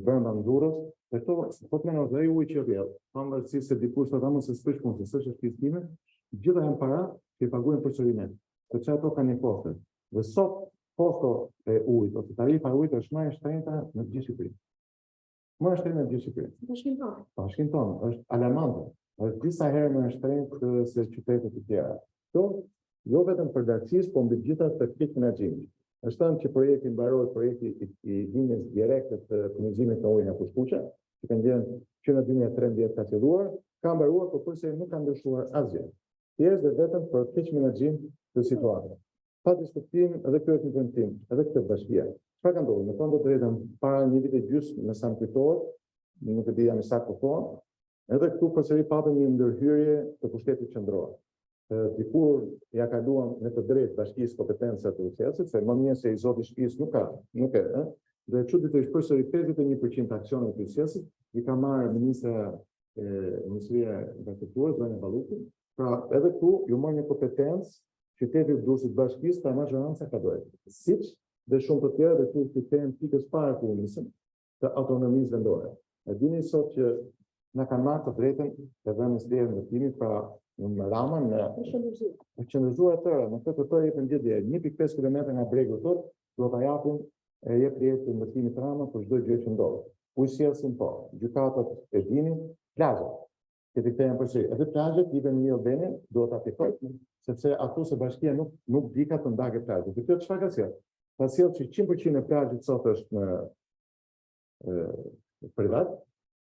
Speaker 4: brenda Durrës, dhe këto po të menos dhe ujë që vjen, pavarësisht se dikush thotë mos e s'është punë, s'është shpifime, gjitha janë para që i paguajnë përsëri ne, sepse ato kanë një kosto. Dhe sot kosto e ujit ose tarifa e ujit është më e shtrenjta në gjithë Shqipërinë. Më e shtrenjta në gjithë Shqipërinë. Bashkinë tonë është alarmante. Është disa herë më e shtrenjtë se qytetet e tjera. Këto jo vetëm për lartësisë, por mbi gjitha të keq menaxhimi. Është thënë që projekti mbarohet, projekti i linjës direkte të furnizimit të ujit nga Kushkuqa, që kanë qenë që në 2013 ka filluar, ka mbaruar, por përse nuk ka ndryshuar asgjë. Thjesht dhe vetëm për keq menaxhim të situatës. Pa diskutim, edhe kjo është një premtim, edhe këtë bashkia. Çfarë ka ndodhur? Në fund të drejtën, para një viti gjysmë, në sa më kujtohet, nuk e di jam saktë po, edhe këtu përsëri patëm një ndërhyrje të pushtetit qendror. Dikur ja kaluam në të drejtë bashkisë kompetencat të UCS-it, se më mirë se i zoti shtëpisë nuk e, dhe çuditërisht përsëri 51% aksionet të UCS-it i ka marrë Ministria e Infrastrukturës, Vënë Balluti. Pra edhe këtu ju marrë një kompetencë qytetit Durrësit bashkisë ta majoranca ka dojë. Siç dhe shumë të tjerë dhe këtu kthehen pikës para ku nisëm të autonomisë vendore. E dini sot që na kanë marrë të drejtën të dhënës së ndërtimit, pra në Ramën në qëndruar tërë, në këtë të jepën gjithë 1.5 km nga bregu tot, do ta japin jep rrjetin e ndërtimit Rama për çdo gjë që ndodh. Ujësjelsin po, gjykatat e dini, plazhat. Që të kthehen përsëri. Edhe plazhet i vjen një bene, do ta pikojnë, sepse ato se bashkia nuk di ka të ndakë plazhet. Dhe kjo çfarë ka sjell? Ka sjell që 100% e plazhit sot është në privat,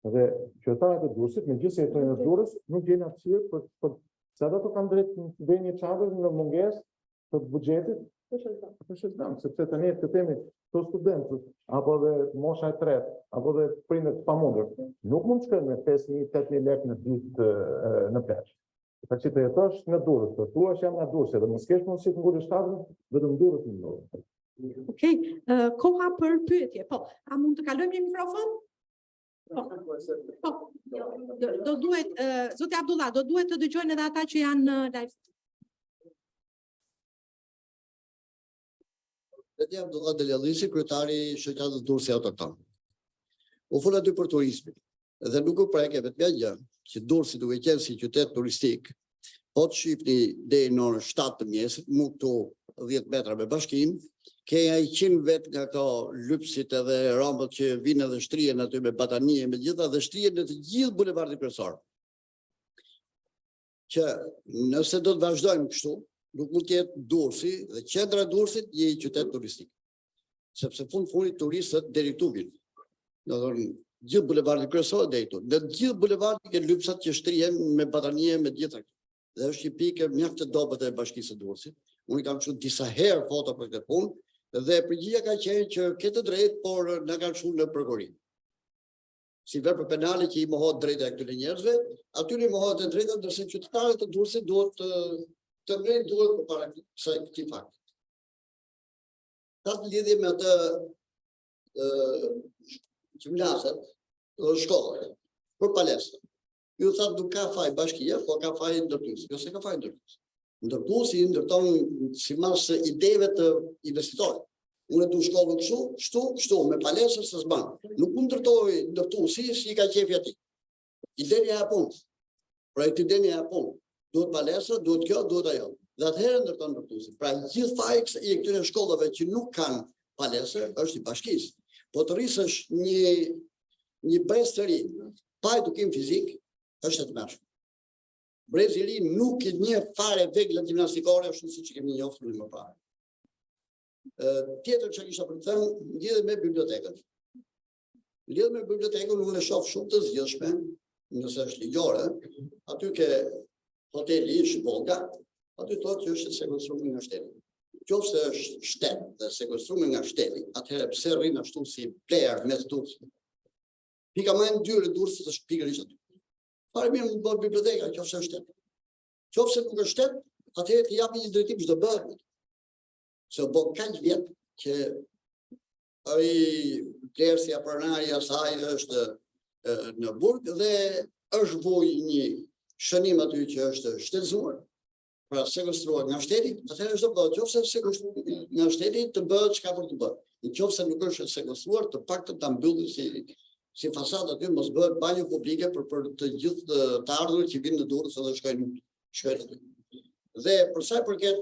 Speaker 4: Dhe qytetarët e Durrësit, megjithëse jetojnë në Durrës, nuk gjejnë aftësi për se ata të kanë drejt në të bëjnë një çadër në mungesë të buxhetit për shëndet, sepse tani të themi këto studentët apo dhe mosha e tretë apo dhe prindërt të pamundur nuk mund të shkojnë me 5.000-8.000 lekë në ditë në plazh. Për që të jetosh në Durrës, të thua që jam nga Durrësi dhe mos kesh mundësi të ngulësh shtazën, vetëm Durrës më ndodh.
Speaker 3: Okej, koha për pyetje. Po, a mund të kalojmë një mikrofon? Po, do duhet, zoti Abdullah, do duhet të dëgjojnë edhe ata që janë në live.
Speaker 5: Zoti Abdullah Deljallisi, kryetari i shoqatës Durrësi Autokton. U fol aty për turizmin. Dhe nuk u prek vetëm gjë që Durrësi duke qenë si qytet turistik, po të shifni deri në orën 7 të mëngjesit, mu këtu 10 metra me bashkinë, ke ai 100 vet nga ato lypsit edhe rambët që vinë edhe shtrihen aty me batanie me gjitha dhe shtrihen në të gjithë bulevardin kryesor. Që nëse do të vazhdojmë kështu, nuk mund të jetë Durrësi dhe qendra e Durrësit një qytet turistik. Sepse fundit turistët deri këtu vinë. Do të thonë gjithë bulevardin kryesor deri këtu. Në gjithë bulevardin ke lypsat që shtrihen me batanie me gjitha këtu. Dhe është një pikë mjaft e dobët e bashkisë së Durrësit. Unë kam qenë disa herë foto për këtë punë. Dhe përgjigja ka qenë që këtë drejt, por na kanë shkuar në prokurim. Si vepër penale që i mohohet drejta e këtyre njerëzve, aty i mohohet e drejta, ndërsa qytetarët e Durrësit duhet të mbajnë duhet përpara këtij fakti. Ka të lidhje me atë gjimnazet, shkollat, për palestra. Ju thatë nuk ka faj bashkia, po ka faj ndërtues. Jo se ka faj ndërtues. Ndërtuesi ndërton si mas ideve të investitorit. Unë du shkollën kështu, me palesër së zbanë. Nuk mund ndërtoj ndërtuesi si ka qefi ati. Idenia e punë. Projekti idenia e punë. Duhet palesër, duhet kjo, duhet ajo. Dhe atëherë ndërton ndërtuesi. Pra gjithë fajks i këtyre shkollave që nuk kanë palesër, është i bashkisë. Po të rrisësh një brez të ri, pa edukim fizik, është të mërshme. Brezi i ri nuk i njeh fare veglën gjimnastikore ashtu siç kemi njohur më parë. Tjetër që kisha për të thënë, lidhet me bibliotekën. Lidhet me bibliotekën unë e shoh shumë të zgjidhshme, nëse është ligjore, aty ke hoteli i Shbolga, aty thotë që është sekuestruar nga shteti. Nëse është shtet dhe sekuestruar nga shteti, atëherë pse rrin ashtu si player me Durrësit? Pika më e ndyrë e Durrësit është pikërisht aty. Fare mirë mund të bëhet biblioteka, qofse është shtet. Qofse nuk është shtet, atëherë të japi një drejtim çdo bëhet. Se bën kaq vjet që ai Klerësia pronari i saj është në burg dhe është vuj një shënim aty që është shtetëzuar, pra sekuestruar nga shteti, atëherë çdo bëhet, qofse sekuestruar nga shteti të bëhet çka për të bërë. Nëse nuk është sekuestruar, të paktën ta mbylli si fasadë aty mos bëhet banjë publike për të gjithë të ardhurët që vinë në Durrës edhe shkojnë aty. Dhe për sa i përket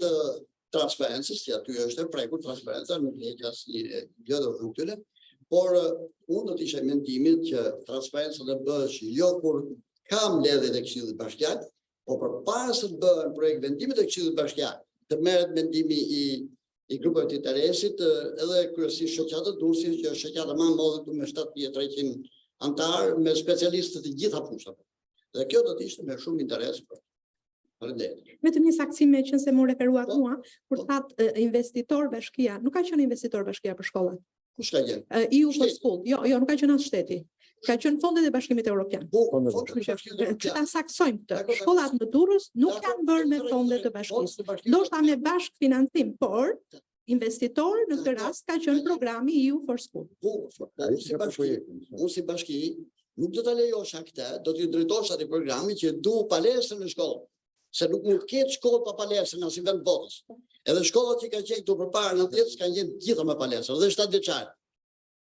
Speaker 5: transparencës, që aty është e prekur transparenca, nuk leq asnjë gjë do të thonë, por unë do të isha mendimin që transparenca do bëhet jo kur ka mbledhjet e Këshillit Bashkiak, po përpara se të bëhen projekt vendimit e Këshillit Bashkiak, të merret mendimi i grupeve të interesit edhe kryesisht shoqata Durrësit, që është shoqata më e madhe me 7.300 antarë me specialistë të gjitha fushat. Dhe kjo do të ishte me shumë interes për faleminderit.
Speaker 3: Vetëm një saksim me qenë se më referuat mua, kur thatë investitor bashkia, nuk ka qenë investitor bashkia për shkollat.
Speaker 5: Kush ka qenë?
Speaker 3: EU for School. Jo, nuk ka qenë as shteti. Ka qenë fondet e Bashkimit Evropian. Që ta saksojmë këtë. Shkollat në Durrës nuk janë bërë me fondet të bashkisë. Ndoshta me bashkëfinancim, por investitor në këtë rast ka qenë programi EU for School.
Speaker 5: Unë si bashki nuk do ta lejosha këtë, do t'i drejtosh atij programi që du palestrën në shkollë. Se nuk mund të ketë shkollë pa palestrën as i vend botës. Edhe shkollat që kanë qenë këtu përpara në 90 kanë qenë gjitha me palestrë, dhe 7 vjeçar.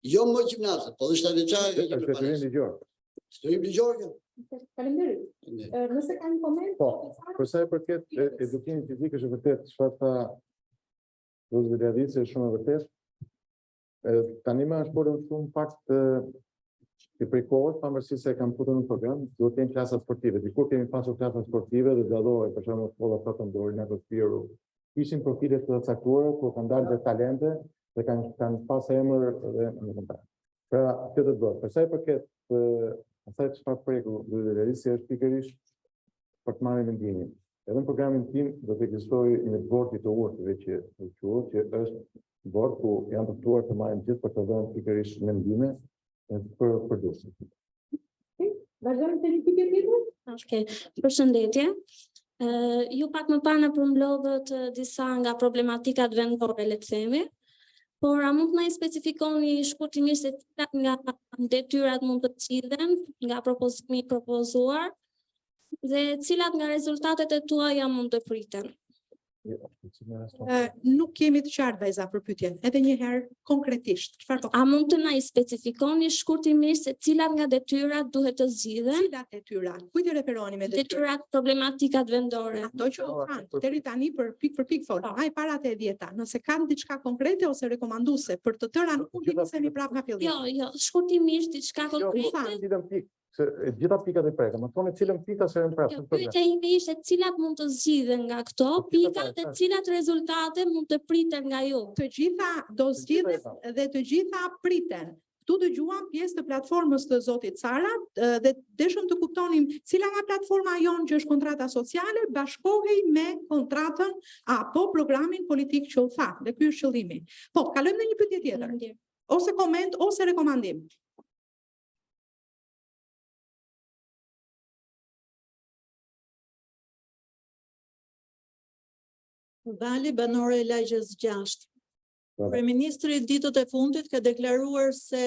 Speaker 5: Jo më gjimnazet, po dhe 7 vjeçar me palestrë. Shtorim ligjor.
Speaker 3: Faleminderit. Nëse ka një koment,
Speaker 4: po, për sa i përket edukimit fizik është vërtet çfarë tha Luzvi Deljallisi, është shumë e vërtetë. Tani më është bërë shumë fakt i prikohet, pavarësisht se kanë futur në program, duhet të jenë klasa sportive. Dikur kemi pasur klasa sportive dhe dallohet për shembull shkolla Fatëndori në Kospiru. Kishin profile të caktuara ku kanë dalë dhe talente dhe kanë pas emër dhe në kontakt. Pra, këtë do të bëhet. Për sa i përket asaj çfarë preku Lëvizja është pikërisht për të marrë mendimin. Edhe në programin tim do të ekzistojë një bord i të urtëve që është bord ku janë të ftuar të marrin gjithë për të dhënë pikërisht mendime për dursin.
Speaker 3: Vazhdojmë te një pyetje tjetër?
Speaker 6: Okej, përshëndetje. Ju pak më parë na përmbledhët disa nga problematikat vendore, le të themi, por a mund të na specifikoni shkurtimisht se cilat nga detyrat mund të cilën nga propozimi i propozuar dhe cilat nga rezultatet e tuaja mund të priten?
Speaker 3: Nuk kemi të qartë vajza për pyetjen. Edhe një herë konkretisht, çfarë po?
Speaker 6: A mund të na specifikoni shkurtimisht se cilat nga detyrat duhet të zgjidhen?
Speaker 3: Cilat detyrat? Kujt i referoheni me detyrat?
Speaker 6: Detyrat problematikat vendore.
Speaker 3: Ato që u kanë deri tani për pik fol. Ai parat e 10-ta. Nëse kanë diçka konkrete ose rekomanduese për të tëra nuk mund të nisemi prapë nga fillimi.
Speaker 6: Jo, shkurtimisht diçka konkrete.
Speaker 4: Se gjitha pikat e prekëm, më thonë cilën pika se në prapë.
Speaker 6: Pyetja ime ishte cilat mund të zgjidhen nga këto pikat dhe cilat rezultate mund të priten nga ju.
Speaker 3: Të gjitha do zgjidhen dhe të gjitha priten. Ktu dëgjuam pjesë të platformës të zotit Sara dhe deshëm të kuptonim cila nga platforma jonë që është kontrata sociale bashkohej me kontratën apo programin politik që u tha. Dhe ky është qëllimi. Po, kalojmë në një pyetje tjetër. Ose koment ose rekomandim.
Speaker 7: Vali banore e lagjës 6. Kryeministri ditët e fundit ka deklaruar se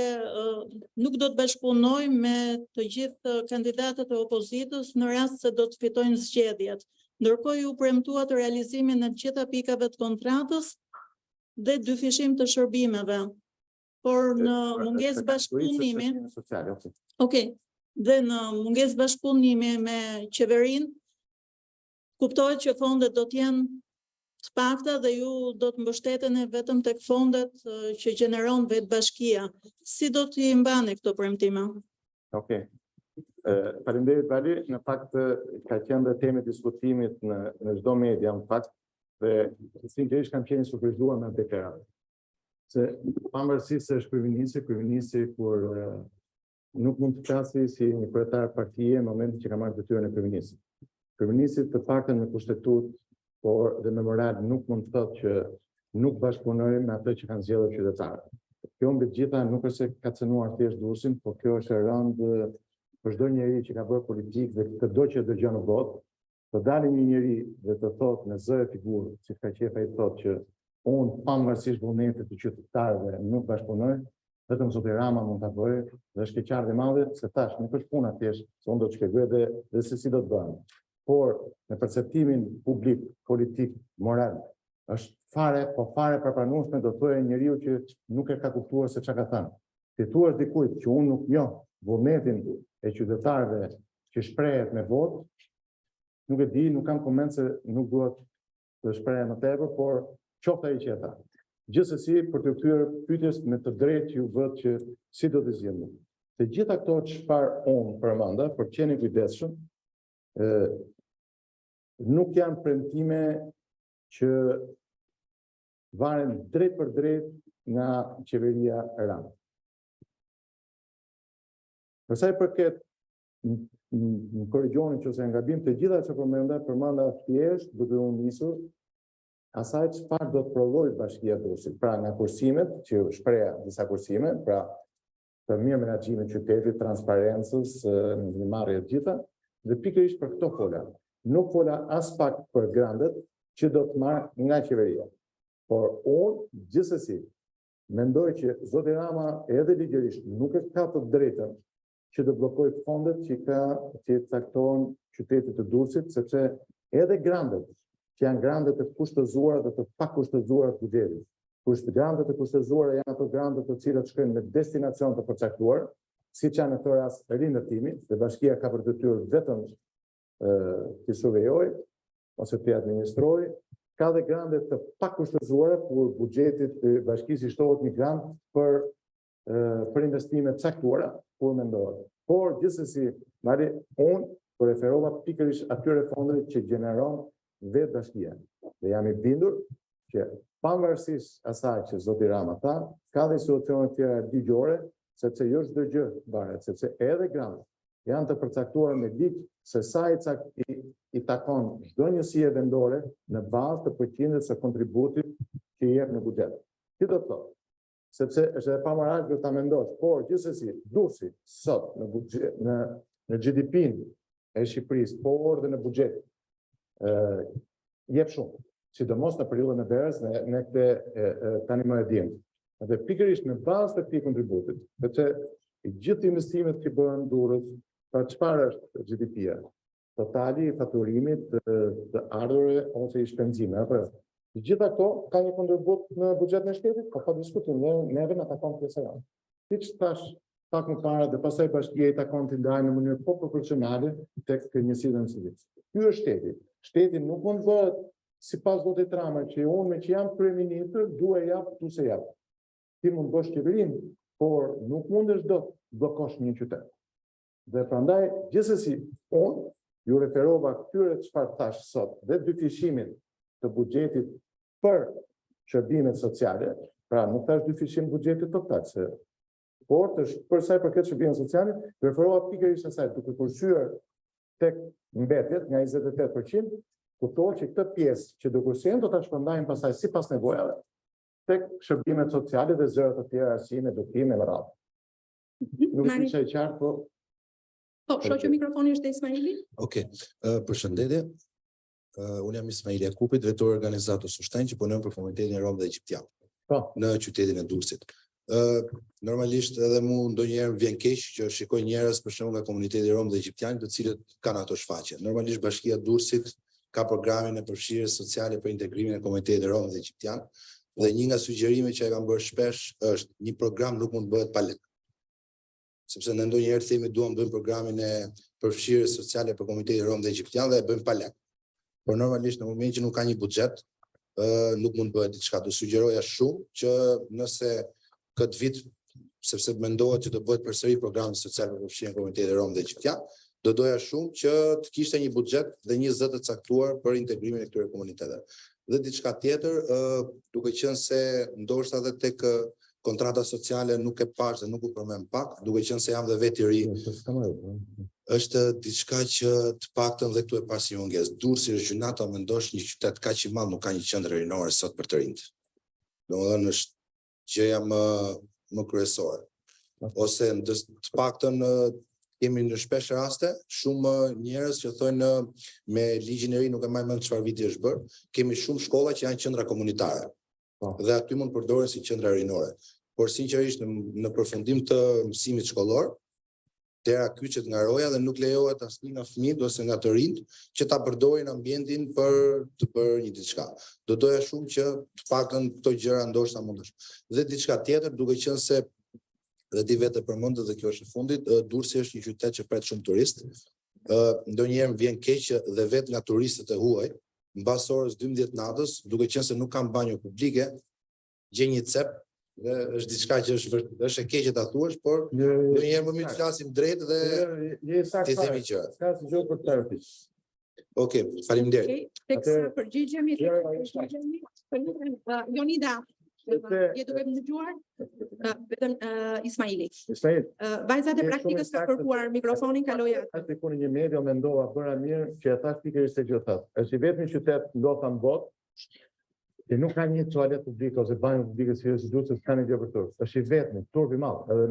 Speaker 7: nuk do të bashkëpunoj me të gjithë kandidatët e opozitës në rast se do të fitojnë zgjedhjet. Ndërkohë ju premtuat realizimin e të gjitha pikave të kontratës dhe dyfishim të shërbimeve. Por në mungesë bashkëpunimi, dhe në mungesë bashkëpunimi me qeverinë, kuptohet që fondet do të jenë të pakta dhe ju do të mbështeteni vetëm tek fondet që gjeneron vetë bashkia. Si do t'i mbani këto premtime?
Speaker 4: Okej. Faleminderit Vali, në fakt ka qenë dhe temë diskutimit në çdo media në fakt dhe sinqerisht kam qenë surprizuar me deklaratën. Se pavarësisht se është kryeministri kur nuk mund të flasi si një kryetar partie në momentin që ka marrë detyrën e kryeministit. Kryeministri të paktën me kushtetut por dhe me moral nuk mund të thotë që nuk bashkëpunojmë me atë që kanë zgjedhur qytetarët. Kjo mbi të gjitha nuk është se ka cënuar thjesht Durrësin, por kjo është e rëndë për çdo njeri që ka bërë politikë dhe çdo që dëgjon në botë, të dalë një njeri dhe të thotë në zë e figurë, si ka qefa i thotë që unë pavarësisht vullnetit të qytetarëve nuk bashkëpunoj, vetëm zoti Rama mund ta bëjë dhe është keqardhje e madhe se tash nuk është puna thjesht se unë do të shkëgoj dhe se si do të bëjmë. Por në perceptimin publik, politik, moral, është fare përpranueshme do të thojë njeriu që nuk e ka kuptuar se çka ka thënë. Ti thua dikujt që unë nuk njoh vullnetin e qytetarëve që shprehet me votë, nuk e di, nuk kam koment se nuk duhet të shprehet më tepër, por qoftë ai që e tha. Gjithsesi për të kthyer pyetjes me të drejtë ju vët që si do të zgjidhni. Të gjitha këto çfarë unë përmenda për të qenë kujdesshëm, nuk janë premtime që varen drejt për drejt nga qeveria e Ramës. Për sa i përket në korrigjoni që se ngabim të gjitha që përmenda thjesht duke u nisur asaj çfarë do të provojë bashkia e Durrësit. Pra nga kursimet, që shpreha disa kursime, pra të mirë menaxhimit të qytetit, transparencës, ndërmarrje të gjitha, dhe pikërisht për këto fola. Nuk fola as pak për grandet që do të marrë nga qeveria. Por unë gjithsesi mendoj që zoti Rama edhe ligjërisht nuk e ka të drejtën që të bllokojë fondet që caktohen qytetit të Durrësit, sepse edhe grandet që janë grandet të kushtëzuara dhe të pakushtëzuara të buxhetit. Grandet e kushtëzuara janë ato grandet të cilat shkojnë me destinacion të përcaktuar, siç janë në këtë rast rindërtimi, dhe bashkia ka për detyrë vetëm të survejojë ose të administrojë, ka dhe grandet të pakushtëzuara kur buxhetit të bashkisë shtohet një grant për investime të caktuara, kur mendohet. Por gjithsesi, unë po referova pikërisht atyre fondeve që gjeneron vetë bashkia. Dhe jam i bindur që pavarësisht asaj që zoti Rama tha, ka dhe solucione tjera ligjore, sepse jo çdo gjë bëhet, sepse edhe grandet, janë të përcaktuar me ligj se sa i takon çdo njësie vendore në bazë të përqindjes së kontributit që i jep në buxhet. Që do të thotë? Sepse është edhe pamoralshme ta mendosh, por gjithsesi dursi sot në buxhet në GDP-n e Shqipërisë, por dhe në buxhet jep shumë, sidomos në periudhën e verës në këtë tani më e dimë. Dhe pikërisht në bazë të këtij kontributit, sepse gjithë investimet që bëhen durrës, për çfarë është GDP-ja? Totali i faturimit të ardhurave ose i shpenzimeve, apo të gjitha këto ka një kontribut në buxhetin e shtetit, po pa diskutim, neve na takon pjesa jonë. Siç thash pak më parë dhe pastaj bashkia i takon të ndajë në mënyrë po proporcionale tek njësitë e mësimit. Ky është shteti. Shteti nuk mund bëhet sipas votit Rama që unë me që jam kryeministër dua jap, tu se jap. Ti mund bësh qeverinë, por nuk mundesh dot bllokosh një qytet. Dhe prandaj gjithsesi unë ju referova këtyre çfarë thash sot dhe dyfishimin të buxhetit për shërbimet sociale, pra nuk thash dyfishim buxhetit total, por për sa i përket shërbimeve sociale, referova pikërisht asaj duke kursyer tek mbetjet nga 28%, kuptohet që këtë pjesë që do kursyen do ta shpërndajmë pastaj sipas nevojave tek shërbimet sociale dhe zërat të tjera, arsime, edukime e radhë. Nuk është një çaj qartë, po.
Speaker 3: Po, shoqë mikrofoni është Ismaili.
Speaker 8: Okej, përshëndetje. Unë jam Ismaili Jakupi, drejtori organizatës ushtajnë që punojmë për komunitetin e Rom dhe Egjiptian në qytetin e Durrësit. Normalisht edhe mu ndonjëherë vjen keq që shikoj njerëz për shembull nga komuniteti Rom dhe Egjiptian, të cilët kanë ato shfaqje. Normalisht Bashkia e Durrësit ka programin e përfshirjes sociale për integrimin e komunitetit Rom dhe Egjiptian, dhe një nga sugjerimet që e kam bërë shpesh është një program nuk mund bëhet pa lek. Sepse ne ndonjëherë themi duam bëjmë programin e përfshirjes sociale për komunitetin Rom dhe Egjiptian dhe e bëjmë pa lek. Por normalisht në moment që nuk ka një buxhet, nuk mund bëhet diçka. Do sugjeroja shumë që nëse këtë vit, sepse mendohet që do bëhet përsëri programi social për përfshirjen e komunitetit Rom dhe Egjiptian, do doja shumë që të kishte një buxhet dhe një zë të caktuar për integrimin e këtyre komuniteteve. Dhe diçka tjetër, duke qenë se ndoshta edhe tek kontrata sociale nuk e pash dhe nuk u përmend pak, duke qenë se jam dhe vetë i ri, është diçka që të paktën dhe këtu e pasi mungesë. Durrësi është gjynata, mendosh një qytet kaq i madh nuk ka një qendër rinore sot për të rinjt. Domethënë është gjëja më kryesore. Ose të paktën kemi në shpesh raste shumë njerëz që thonë me ligjin e ri nuk e mbaj mend çfarë viti është bërë, kemi shumë shkolla që janë qendra komunitare. Dhe aty mund përdoren si qendra rinore. Por sinqerisht në përfundim të mësimit shkollor, dera kyçet nga roja dhe nuk lejohet asnjë nga fëmijët ose nga të rinjt që ta përdorin ambientin për të bërë një diçka. Do doja shumë që të paktën këto gjëra ndoshta mund të. Dhe diçka tjetër, duke qenë se dhe ti vetë përmendë dhe kjo është e fundit, Durrësi është një qytet që pret shumë turist. Ndonjëherë vjen keq dhe vetë nga turistët e huaj, mbas orës 12 natës, duke qenë se nuk kanë banjo publike, gjej një cep dhe është diçka që është e keqe ta thuash, por ndonjëherë më mirë të flasim drejt dhe ti themi që.
Speaker 4: Ka si gjë për terapi.
Speaker 8: Okej, faleminderit.
Speaker 3: Teksa përgjigjemi, Jonida, je duke më dëgjuar? Vetëm Ismaili. Vajzat e praktikës ka kërkuar mikrofonin, kaloja.
Speaker 4: Aty kur një media mendova bëra mirë që e thash pikërisht se gjë thatë. Është i vetmi qytet ndoshta në botë që nuk ka një toalet publike ose banjë publike si Durrësi, s'ka një gjë për turp. Është i vetmi, turp i madh. Edhe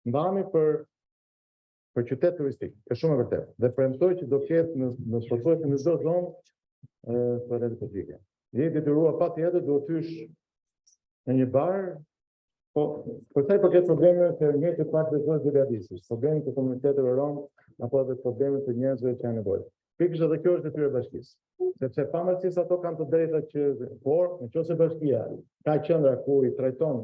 Speaker 4: mbami për qytet turistik. Është shumë e vërtetë. Dhe premtoj që do ketë në pothuajse në çdo zonë toalet publike. Je detyruar patjetër do tysh në një bar, po për sa i përket problemeve të njëjtë pak të zonë gjigardisë, problemet të komuniteteve rom apo edhe problemet të njerëzve që kanë nevojë. Pikërisht edhe kjo është detyrë e bashkisë. Sepse pavarësisht ato kanë të drejta që, por nëse bashkia ka qendra ku i trajton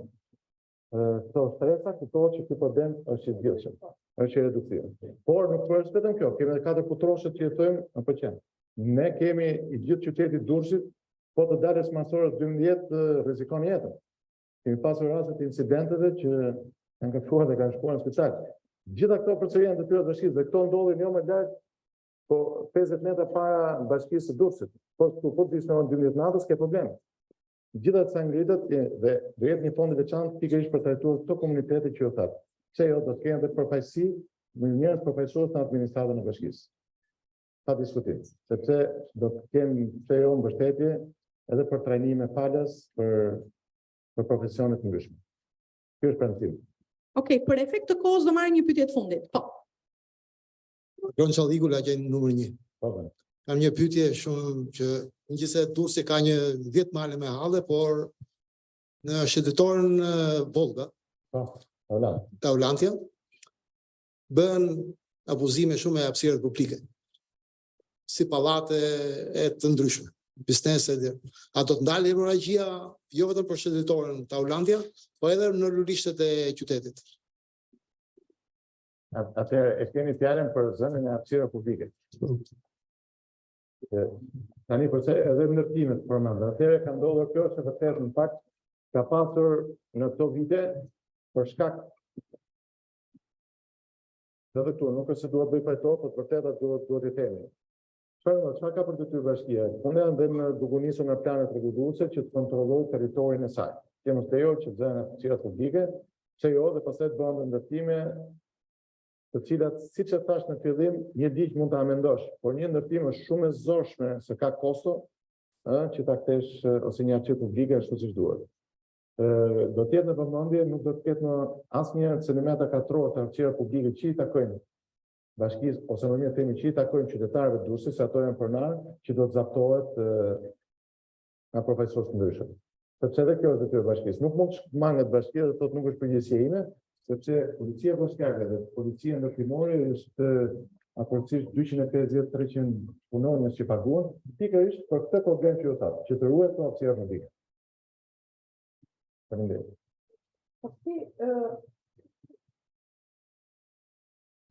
Speaker 4: këto stresa, kuptohet që ky problem është i vjetshëm, është i reduktiv. Por nuk është vetëm kjo, kemi edhe katër putroshët që jetojmë në Pëlqen. Ne kemi i gjithë qyteti Durrësit, po të dalës masorës 12 rrezikon jetën. Kemi pasur raste të incidenteve që kanë kaftuar dhe kanë shkuar në spital. Gjitha këto përsëri janë detyrë të bashkisë dhe këto ndodhin jo më lart, po 50 metra para bashkisë së Durrësit. Po të dish në 12 natës ke problem. Gjitha këto ngritët dhe do jetë një fond i veçantë pikërisht për trajtuar këto komunitete që ju thatë. Pse jo do të kenë edhe përfaqësi më njerëz profesorët në administratën e bashkisë. Pa diskutim, sepse do të kemi jo mbështetje edhe për trajnime falas për profesionet të ndryshme. Ky është premtimi.
Speaker 3: Okej, për efekt të kohës do marrë një pyetje të fundit. Po.
Speaker 9: Ronca Ligu, lagjen numër 1. Kam një pyetje shumë që megjithëse Durrësi ka një 10 male me halle, por në shëndetorin Volga, Taulantia, bën abuzime shumë me hapësirat publike, si pallate e të ndryshme, biznese. A do të ndalë hemorragjia jo vetëm për shëndetorin Taulantia, po edhe në lulishtet e qytetit?
Speaker 4: Atëherë e keni fjalën për zonën e hapësirave publike. Tani përse edhe ndërtimet përmend. Atëherë ka ndodhur kjo se vërtet në fakt ka pasur në këto vite për shkak dhe këtu nuk është se duhet bëj për to, por vërtet duhet i themi. Çfarë ka për detyrë bashkia? Unë jam dhe në duke nisur nga planet rregulluese që të kontrollojë territorin e saj. Kemi lejo që të zënë hapësirat publike, pse jo, dhe pastaj të bëhen ndërtime të cilat, siç e thash në fillim, një ditë mund ta amendosh, por një ndërtim është shumë e zorshme se ka kosto, që ta kthesh ose një hapësirë publike ashtu siç duhet. Do të jetë në vëmendje, nuk do të ketë në asnjë centimetër katror të hapësirave publike që i takojnë bashkisë, ose më mirë themi që i takojnë qytetarëve të Durrësit, se ato janë pronar që do të zaptohet nga profesorë të ndryshëm. Sepse edhe kjo është detyrë e bashkisë. Nuk mund të manget bashkia dhe thotë nuk është përgjegjësia ime, sepse policia bashkiake dhe policia ndërtimore është aproksimisht 250-300 punonjës që paguhen, pikërisht për këtë problem që ju thatë, që të ruhet këto hapësira publike. Faleminderit.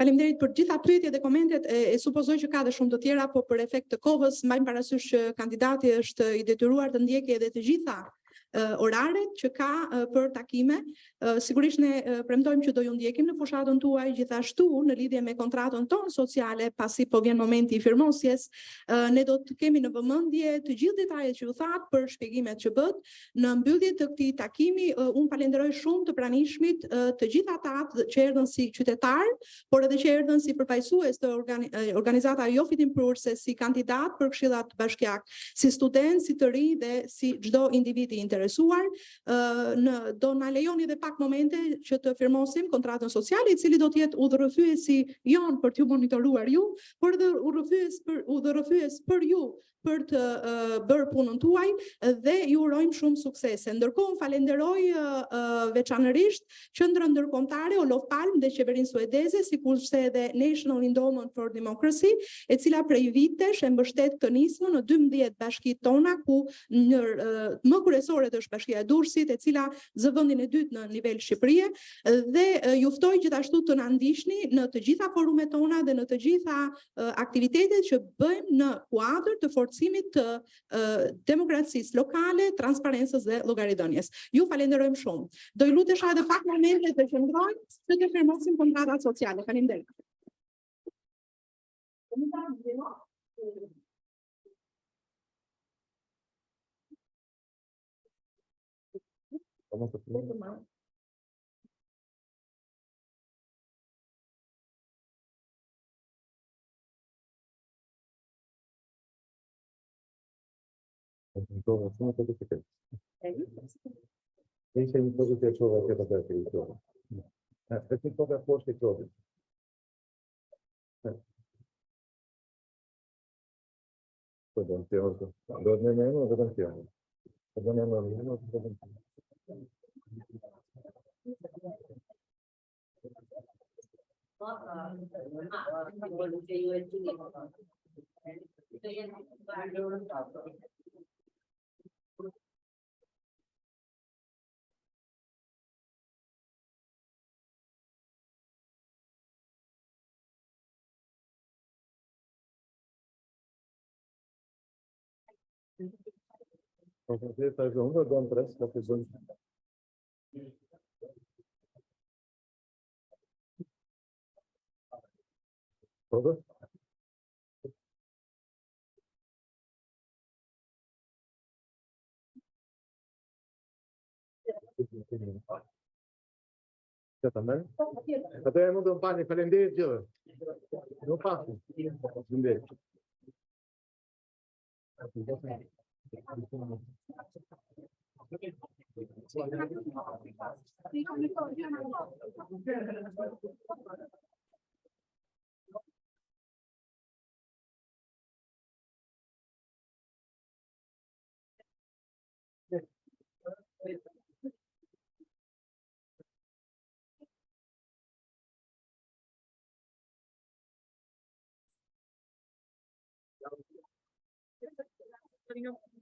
Speaker 3: Faleminderit për gjitha pyetjet dhe komentet. E supozoj që ka dhe shumë të tjera, po për efekt të kohës mbajmë parasysh që kandidati është i detyruar të ndjekë edhe të gjitha oraret që ka për takime. Sigurisht ne premtojmë që do ju ndjekim në fushatën tuaj, gjithashtu në lidhje me kontratën tonë sociale, pasi po vjen momenti i firmosjes, ne do të kemi në vëmendje të gjithë detajet që ju thatë për shpjegimet që bët. Në mbyllje të këtij takimi, unë falenderoj shumë të pranishmit të gjithë ata që erdhën si qytetar, por edhe që erdhën si përfaqësues të organizata jo fitimprurse, si kandidat për këshillat bashkiak, si student, si të ri dhe si çdo individ i interesuar. Do na lejoni edhe pak momente që të firmosim kontratën sociale, i cili do të jetë udhërrëfyesi jon për t'ju monitoruar ju, por edhe udhërrëfyes për ju për të bërë punën tuaj dhe ju urojmë shumë suksese. Ndërkohë falenderoj veçanërisht Qendrën Ndërkombëtare Olof Palme dhe qeverinë suedeze, sikurse edhe National Endowment for Democracy, e cila prej vitesh e mbështet këtë nismë në 12 bashkitë tona, ku më kryesore është Bashkia e Durrësit, e cila zë vendin e dytë në nivel Shqipërie, dhe ju ftoj gjithashtu të na ndiqni në të gjitha forumet tona dhe në të gjitha aktivitetet që bëjmë në kuadër të forcimit të demokracisë lokale, transparencës dhe llogaridhënies. Ju falenderojmë shumë. Do i lutesha edhe pak momente të qëndrojmë që të firmosim kontratat sociale. Faleminderit.
Speaker 4: Atëherë mund të më falni, faleminderit gjithëve. Nuk pasu. Faleminderit.